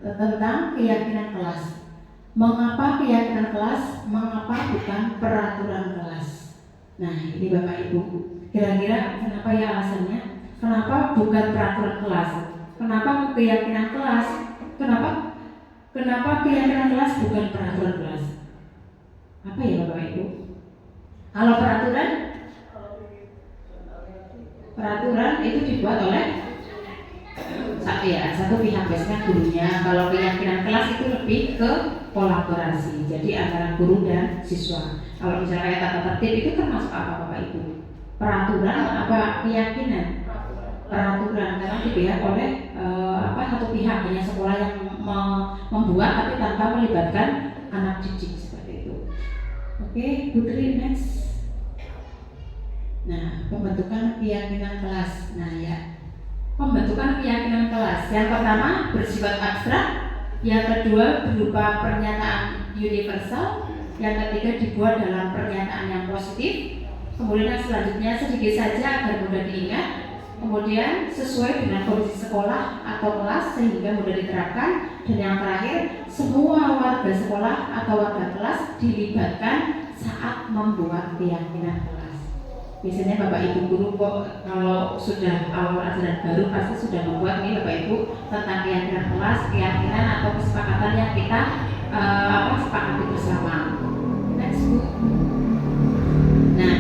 tentang keyakinan kelas. Mengapa keyakinan kelas? Mengapa bukan peraturan kelas? Nah ini Bapak Ibu, kira-kira kenapa ya alasannya? Kenapa bukan peraturan kelas? Kenapa keyakinan kelas? Kenapa keyakinan kelas bukan peraturan kelas? Apa ya Bapak Ibu? Kalau peraturan itu dibuat oleh ya satu pihak biasanya gurunya. Kalau keyakinan kelas itu lebih ke kolaborasi, jadi antara guru dan siswa. Kalau misalnya kayak tata tertib itu termasuk apa Bapak Ibu? Peraturan apa keyakinan? Peraturan, karena dipihak oleh satu pihak, hanya sekolah yang membuat tapi tanpa melibatkan anak didik seperti itu. Oke, Putri next. Nah, pembentukan keyakinan kelas. Nah ya, pembentukan keyakinan kelas. Yang pertama bersifat abstrak, yang kedua berupa pernyataan universal, yang ketiga dibuat dalam pernyataan yang positif, kemudian yang selanjutnya sedikit saja agar mudah diingat, kemudian sesuai dengan kondisi sekolah atau kelas sehingga mudah diterapkan, dan yang terakhir semua warga sekolah atau warga kelas dilibatkan saat membuat keyakinan kelas. Biasanya Bapak Ibu guru kok kalau sudah awal ajaran baru pasti sudah membuat nih Bapak Ibu tentang keyakinan kelas, keyakinan atau kesepakatan yang kita sepakati bersama. Next Bu. Nah,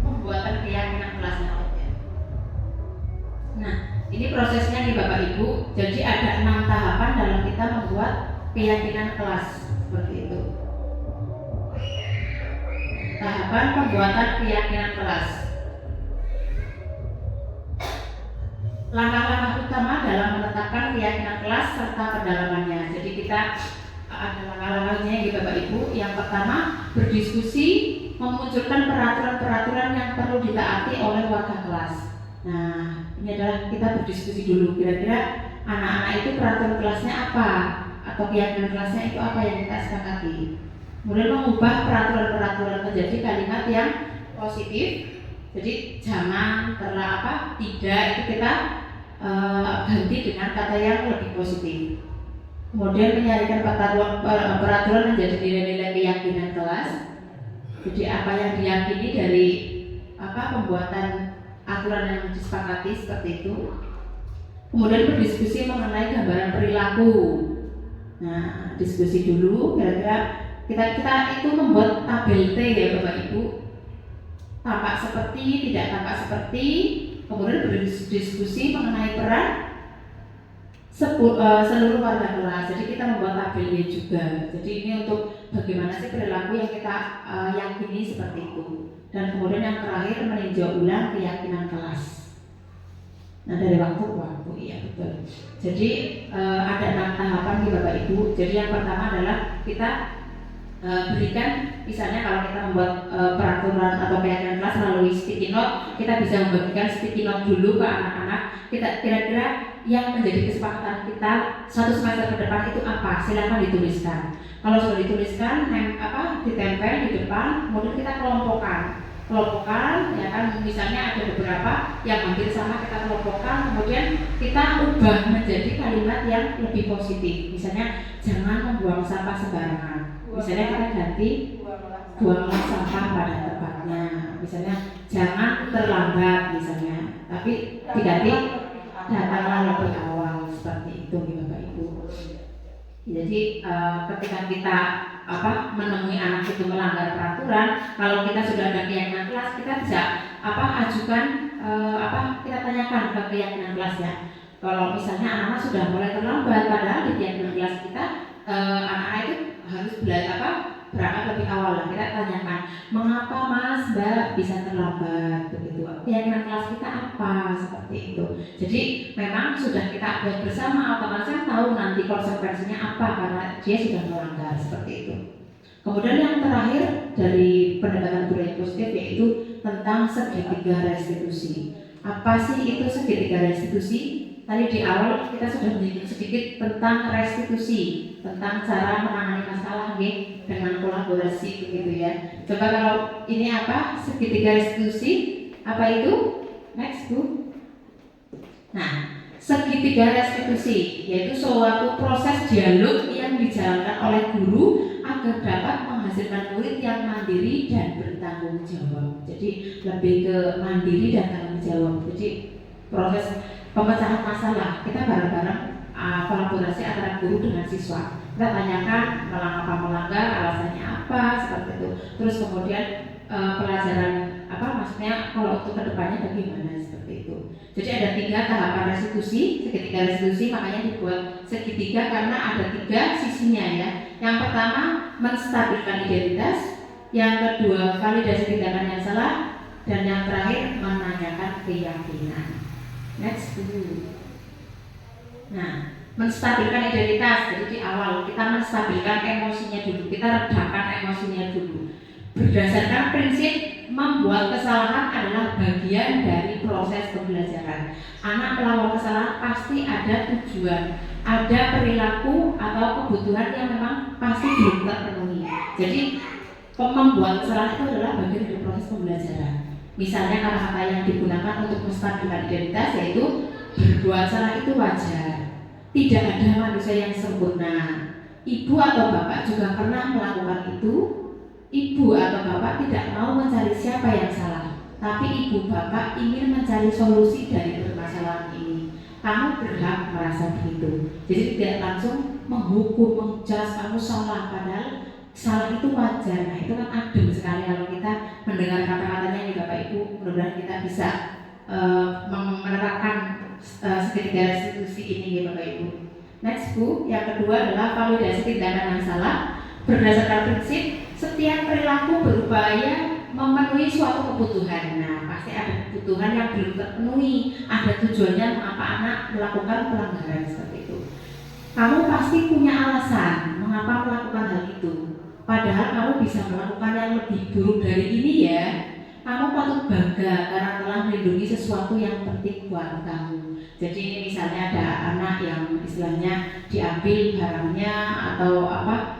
pembuatan keyakinan kelas. Nah, ini prosesnya nih Bapak Ibu. Jadi ada 6 tahapan dalam kita membuat keyakinan kelas seperti itu. Tahapan pembuatan keyakinan kelas. Langkah-langkah utama dalam menetapkan keyakinan kelas serta pendalamannya. Jadi kita ada langkah-langkahnya ya Bapak Ibu. Yang pertama berdiskusi, memunculkan peraturan-peraturan yang perlu ditaati oleh warga kelas. Nah, ini adalah kita berdiskusi dulu. Kira-kira anak-anak itu peraturan kelasnya apa? Atau keyakinan kelasnya itu apa yang kita sepakati. Kemudian mengubah peraturan-peraturan menjadi kalimat yang positif. Jadi jangan tidak itu kita ganti dengan kata yang lebih positif. Kemudian menyarikan peraturan menjadi nilai-nilai keyakinan kelas. Jadi apa yang diyakini dari pembuatan aturan yang disepakati seperti itu. Kemudian berdiskusi mengenai gambaran perilaku. Nah, diskusi dulu kira-kira kita itu membuat tabel T ya Bapak Ibu. Tampak seperti, tidak tampak seperti. Kemudian berdiskusi mengenai peran seluruh warga kelas. Jadi kita membuat tabelnya juga. Jadi ini untuk bagaimana sih perilaku yang kita yakini seperti itu. Dan kemudian yang terakhir meninjau ulang keyakinan kelas. Nah, dari waktu ke waktu, iya betul. Jadi ada 6 tahapan di Bapak Ibu. Jadi yang pertama adalah kita berikan, misalnya kalau kita membuat peraturan atau keyakinan kelas melalui sticky note, kita bisa membagikan sticky note dulu ke anak-anak. Kita kira-kira yang menjadi kesepakatan kita 1 semester ke depan itu apa? Silakan dituliskan. Kalau sudah dituliskan, ditempel di depan, kemudian kita kelompokkan ya kan, misalnya ada beberapa yang hampir sama kita kelompokkan, kemudian kita ubah menjadi kalimat yang lebih positif. Misalnya jangan membuang sampah sembarangan. Misalnya kita ganti buanglah sampah pada tempatnya. Misalnya jangan terlambat misalnya, tapi diganti datanglah lebih awal seperti itu Bapak Ibu. Jadi ketika kita menemui anak itu melanggar peraturan, kalau kita sudah ada keyakinan kelas, kita bisa ajukan kita tanyakan ke keyakinan kelasnya. Kalau misalnya anak-anak sudah mulai terlambat, padahal di keyakinan kelas kita anak-anak itu harus berangkat lebih awal. Kita tanyakan, mengapa Mas Mbak bisa terlambat begitu? Keyakinan kelas kita apa seperti itu. Jadi memang sudah kita buat bersama, otomatis tahu nanti konsekuensinya apa karena dia sudah melanggar seperti itu. Kemudian yang terakhir dari pendekatan budaya positif yaitu tentang segitiga restitusi. Apa sih itu segitiga restitusi? Tadi di awal kita sudah menyinggung sedikit tentang restitusi, tentang cara menangani masalah dengan kolaborasi begitu ya. Coba kalau ini apa? Segitiga restitusi, apa itu? Next Bu. Nah, segitiga restitusi yaitu suatu proses dialog yang dijalankan oleh guru agar dapat menghasilkan murid yang mandiri dan bertanggung jawab. Jadi lebih ke mandiri dan tanggung jawab. Jadi proses pemecahan masalah kita bareng-bareng kolaborasi antara guru dengan siswa. Kita tanyakan mengapa melanggar, alasannya apa seperti itu. Terus kemudian pelajaran maksudnya kalau untuk kedepannya bagaimana seperti itu. Jadi ada 3 tahapan restitusi, segitiga restitusi makanya dibuat segitiga karena ada 3 sisinya ya. Yang pertama menstabilkan identitas, yang kedua validasi tindakan yang salah, dan yang terakhir menanyakan keyakinan. Next dulu. Nah, menstabilkan identitas. Jadi di awal kita menstabilkan emosinya dulu, kita redakan emosinya dulu. Berdasarkan prinsip membuat kesalahan adalah bagian dari proses pembelajaran. Anak melakukan kesalahan pasti ada tujuan, ada perilaku atau kebutuhan yang memang pasti belum terpenuhi. Jadi membuat kesalahan itu adalah bagian dari proses pembelajaran. Misalnya kata-kata yang digunakan untuk menstabilkan identitas yaitu berbuat salah itu wajar. Tidak ada manusia yang sempurna. Ibu atau bapak juga pernah melakukan itu. Ibu atau bapak tidak mau mencari siapa yang salah, tapi ibu bapak ingin mencari solusi dari permasalahan ini. Kamu berhak merasa begitu. Jadi tidak langsung menghukum, menjudge kamu salah, padahal salah itu wajar. Nah itu kan adem sekali kalau kita mendengar kata-katanya nih Bapak Ibu. Mudah-mudahan kita bisa menerapkan segitiga restitusi ini ya Bapak Ibu. Next Bu, yang kedua adalah validasi tindakan yang salah. Berdasarkan prinsip setiap perilaku berupaya memenuhi suatu kebutuhan. Nah pasti ada kebutuhan yang belum terpenuhi, ada tujuannya mengapa anak melakukan pelanggaran seperti itu. Kamu pasti punya alasan mengapa melakukan hal itu. Padahal kamu bisa melakukan yang lebih buruk dari ini ya. Kamu patut bangga karena telah melindungi sesuatu yang penting buat kamu. Jadi ini misalnya ada anak yang istilahnya diambil barangnya atau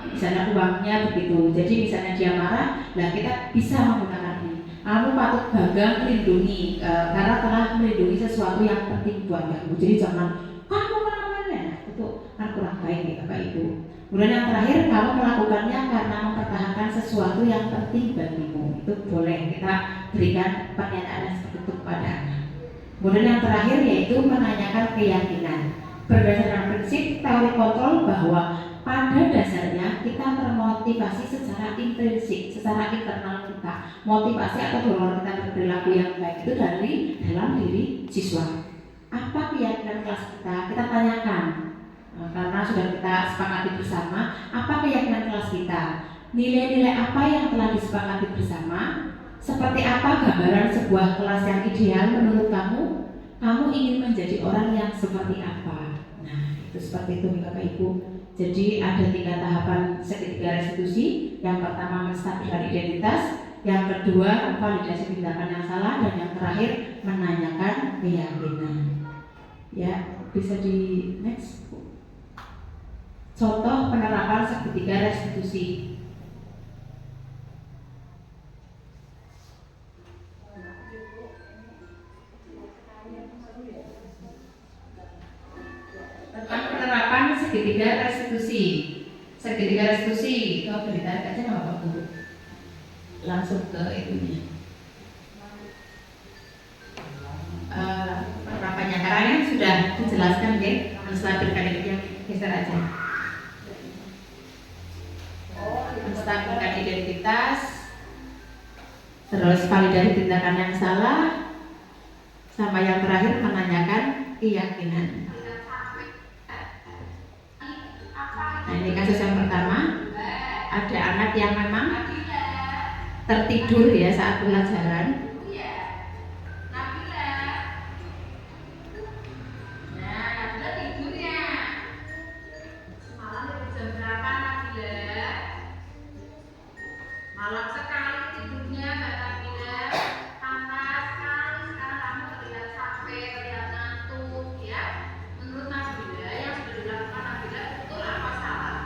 misalnya uangnya begitu. Jadi misalnya dia marah, nah kita bisa menggunakan ini. Kamu patut bangga melindungi karena telah melindungi sesuatu yang penting buat kamu. Jadi jangan kamu melakukannya, itu kan kurang baik ya Bapak Ibu. Kemudian yang terakhir, kamu melakukannya karena mempertahankan sesuatu yang penting bagimu. Itu boleh kita berikan pernyataan seperti itu kepada anak. Kemudian yang terakhir yaitu menanyakan keyakinan. Berdasarkan prinsip teori kontrol bahwa pada dasarnya kita termotivasi secara intrinsik, secara internal kita. Motivasi atau dorongan kita berperilaku yang baik itu dari dalam diri siswa. Apa keyakinan kelas kita? Kita tanyakan. Karena sudah kita sepakati bersama, apa keyakinan kelas kita? Nilai-nilai apa yang telah disepakati bersama? Seperti apa gambaran sebuah kelas yang ideal menurut kamu? Kamu ingin menjadi orang yang seperti apa? Nah, itu seperti itu Bapak Ibu. Jadi ada 3 tahapan segitiga restitusi. Yang pertama menstabilkan identitas, yang kedua validasi tindakan yang salah, dan yang terakhir menanyakan keyakinan. Ya, bisa di next. Contoh penerapan segitiga restitusi. Tentang penerapan segitiga restitusi. Segitiga restitusi, kalau ditarik aja nggak apa-apa, langsung ke itunya. Penerapannya karena sudah dijelaskan ya, menstabilkan itu yang geser aja. Menstabilkan identitas, terus validasi tindakan yang salah, sama yang terakhir menanyakan keyakinan. Nah ini kasus yang pertama, ada anak yang memang tertidur ya saat pelajaran. Malam sekali tidurnya kata Bila, tanpa sekali sekarang kamu terlihat capek, terlihat ngantuk ya. Menurut Nabila yang sudah dilakukan Nabila betul apa salah?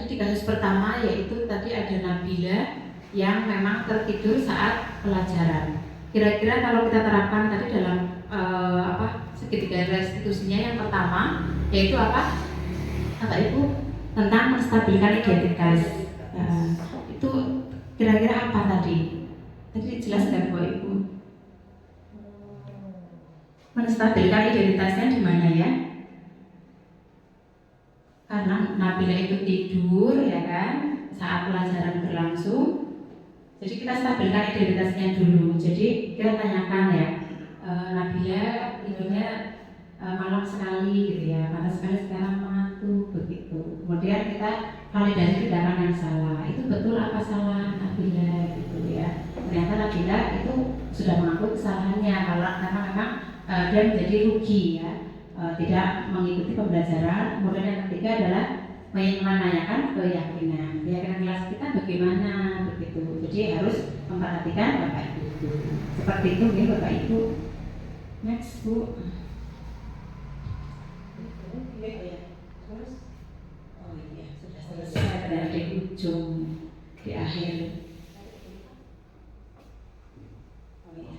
Tadi kasus pertama yaitu tadi ada Nabila yang memang tertidur saat pelajaran. Kira-kira kalau kita terapkan tadi dalam segitiga restitusinya, yang pertama yaitu apa? Bapak Ibu, tentang menstabilkan identitas. Itu kira-kira apa tadi? Tadi jelas nggak Bapak Ibu? Menstabilkan identitasnya di mana ya? Karena Nabila itu tidur ya kan saat pelajaran berlangsung. Jadi kita stabilkan identitasnya dulu. Jadi kita tanyakan ya, Nabila tidurnya malam sekali gitu ya, malam sekali sekarang mengantuk begitu. Kemudian kita validasi tindakan yang salah. Itu betul apa salah Nabila gitu ya. Ternyata Nabila itu sudah mengakui kesalahannya karena memang dia menjadi rugi ya. Tidak mengikuti pembelajaran. Kemudian yang ketiga adalah menanyakan keyakinan kelas kita bagaimana begitu. Jadi harus memperhatikan Bapak Ibu itu. Seperti itu ya Bapak Ibu. Next Bu. Oh iya sudah selesai dari ujung di akhir. Oh iya.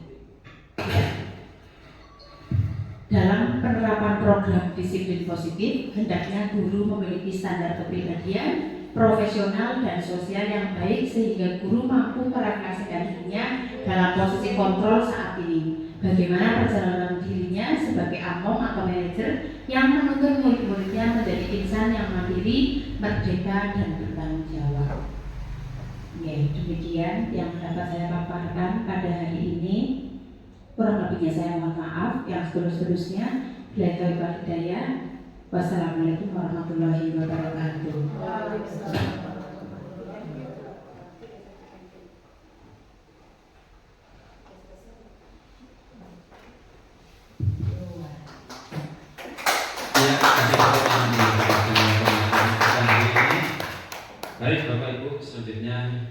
Dalam penerapan program disiplin positif, hendaknya guru memiliki standar kepribadian, profesional dan sosial yang baik sehingga guru mampu merefleksikan dirinya dalam posisi kontrol saat ini. Bagaimana perjalanan dirinya sebagai among atau manajer yang menuntun murid-muridnya menjadi insan yang mandiri, merdeka dan bertanggung jawab. Ya, demikian yang dapat saya paparkan pada hari ini. Kurang lebihnya saya mohon maaf. Yang seterusnya, bila taufiq hidayah. Wassalamualaikum warahmatullahi wabarakatuh. Baik Bapak Ibu, selanjutnya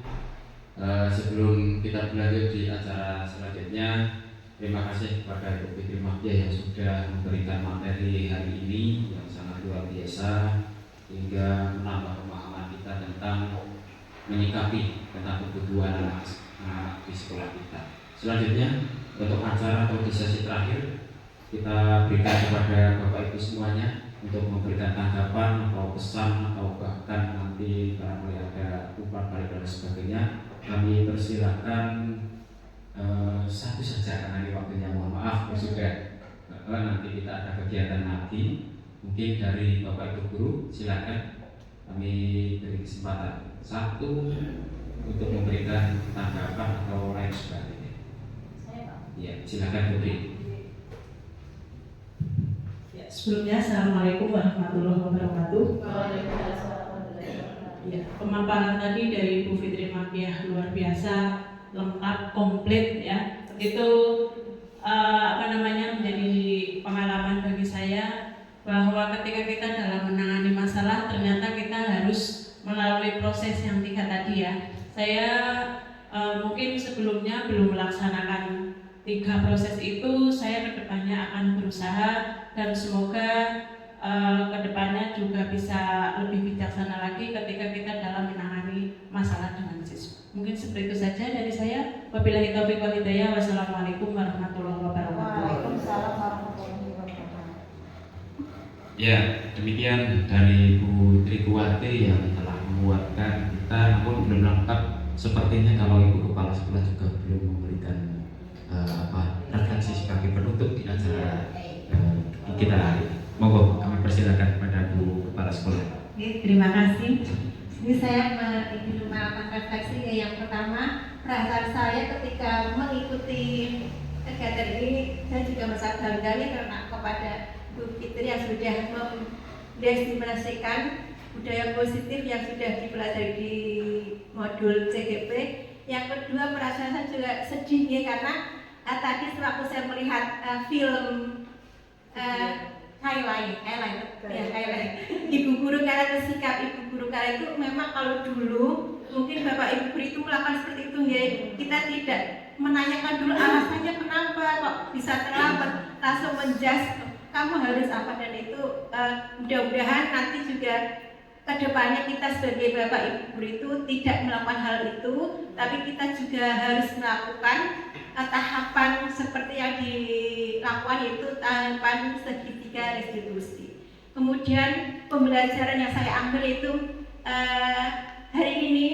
sebelum kita berlanjut di acara selanjutnya, terima kasih kepada Ibu Fitri Mahdiah yang sudah memberikan materi hari ini yang sangat luar biasa hingga menambah pemahaman kita tentang menyikapi tentang kebutuhan anak di sekolah kita. Selanjutnya untuk acara atau di sesi terakhir kita berikan kepada Bapak Ibu semuanya untuk memberikan tanggapan atau pesan atau bahkan nanti barangkali ada umpan balik dan sebagainya. Kami persilakan satu saja karena ini waktunya, mohon maaf sudah nanti kita ada kegiatan lagi. Mungkin dari Bapak Ibu guru silakan, kami beri kesempatan satu untuk memberikan tanggapan atau lain sebagainya. Ya, silakan Putri. Ya, sebelumnya Assalamualaikum warahmatullahi wabarakatuh. Ya, pemaparan tadi dari Bu Fitri Mahdiah luar biasa, lengkap, komplit ya. Itu menjadi pengalaman bagi saya bahwa ketika kita dalam menangani masalah ternyata kita harus melalui proses yang 3 tadi ya. Saya mungkin sebelumnya belum melaksanakan 3 proses itu. Saya kedepannya akan berusaha dan semoga kedepannya juga bisa lebih bijaksana lagi ketika kita dalam menangani masalah dengan siswa. Mungkin seperti itu saja dari saya. Wabillahi taufiq wal hidayah. Wassalamualaikum warahmatullahi wabarakatuh. Waalaikumsalam warahmatullahi wabarakatuh. Ya, demikian dari Bu Trikuwati yang telah menguatkan kita, namun belum lengkap. Sepertinya kalau Ibu Kepala Sekolah juga belum memberikan refleksi sebagai penutup di acara kita hari ini. Monggo kami persilakan kepada Bu Kepala Sekolah. Oke, terima kasih. Ini saya ingin melakukan refleksi. Yang pertama, perasaan saya ketika mengikuti kegiatan ini, saya juga merasa bangga karena kepada Bu Fitri yang sudah mendestinasikan budaya positif yang sudah dipelajari di modul CGP. Yang kedua, perasaan saya juga sedih karena tadi sewaktu saya melihat film Highlight. Ibu guru kalian, sikap ibu guru kalian itu memang kalau dulu mungkin Bapak Ibu guru itu melakukan seperti itu ya. Kita tidak menanyakan dulu alasannya kenapa kok bisa terlambat, langsung menjas kamu harus apa, dan itu mudah-mudahan nanti juga kedepannya kita sebagai Bapak Ibu guru itu tidak melakukan hal itu, tapi kita juga harus melakukan tahapan seperti yang dilakukan, yaitu tahapan segitiga restitusi. Kemudian pembelajaran yang saya ambil itu hari ini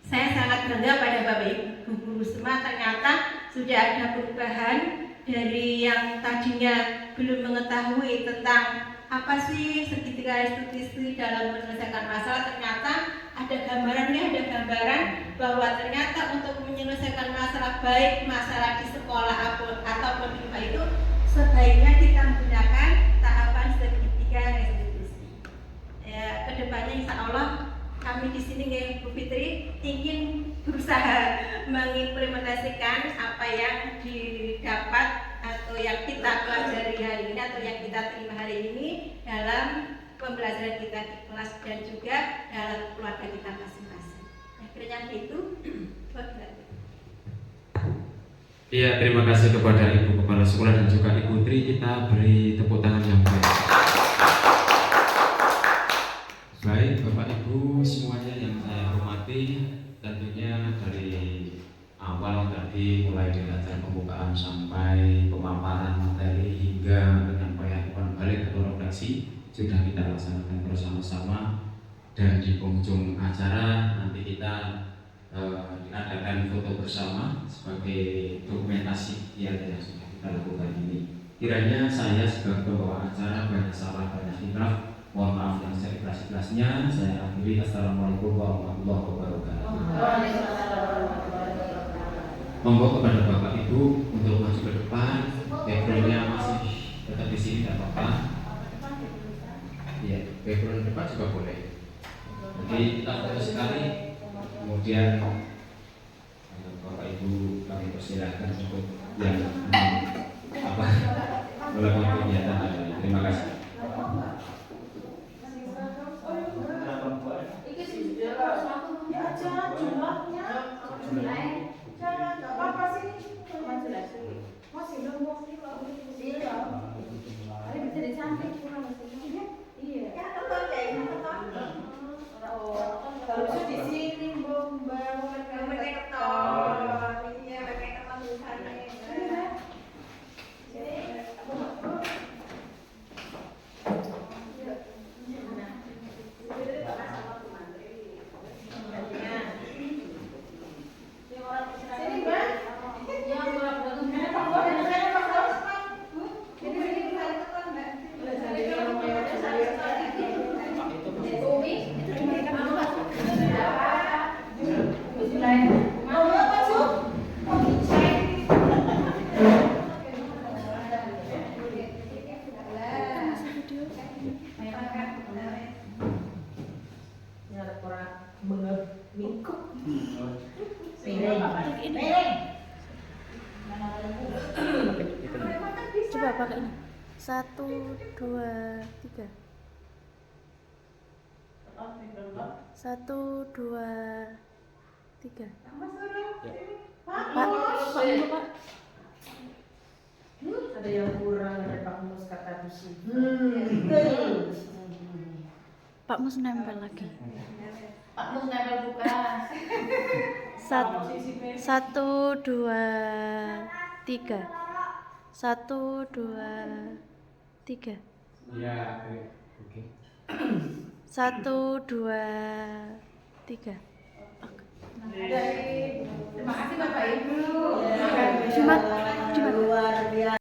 saya sangat bangga pada Bapak Ibu guru semua, ternyata sudah ada perubahan dari yang tadinya belum mengetahui tentang apa sih segitiga restitusi dalam menyelesaikan masalah. Ternyata ada gambaran bahwa ternyata untuk menyelesaikan masalah, baik masalah di sekolah ataupun di rumah, itu sebaiknya kita menggunakan tahapan segitiga restitusi. Ya, kedepannya insya Allah kami di sini Bu Fitri ingin berusaha mengimplementasikan apa yang didapat atau yang kita pelajari hari ini atau yang kita terima hari ini dalam pembelajaran kita di kelas dan juga dalam keluarga kita masing-masing. Akhirnya itu. Iya, terima kasih kepada Ibu Kepala Sekolah dan juga Ibu Tri. Kita beri tepuk tangan yang baik. Baik, Bapak Ibu semuanya yang saya hormati, tentunya dari awal tadi mulai dari acara pembukaan sampai pemaparan materi hingga penyampaian umpan balik atau refleksi sudah kita laksanakan bersama-sama, dan di penghujung acara nanti kita diadakan foto bersama sebagai dokumentasi yang sudah kita lakukan ini. Kiranya saya sebagai pembawa acara banyak salah banyak hilaf. Mohon maaf yang seikhlas-ikhlasnya. Saya akhiri. Assalamualaikum warahmatullahi wabarakatuh. Monggo kepada Bapak Ibu untuk maju ke depan. Backgroundnya masih tetap di sini, tidak apa-apa. Iya, background depan juga boleh. Jadi kita foto sekali, kemudian Bapak Ibu kami persilahkan untuk yang melakukan kegiatan hari ini. Terima kasih. Coba pakai ini. 1, 2, 3. 1, 2, 3. Pak. Ada yang kurang, ada Pak Mus kata besi. Pak Mus nempel lagi. Pak Mus nempel buka. 1, 2, 3. 1, 2, 3. Ya, oke. 1, 2, 3. Terima kasih Bapak Ibu. Cuma luar biasa.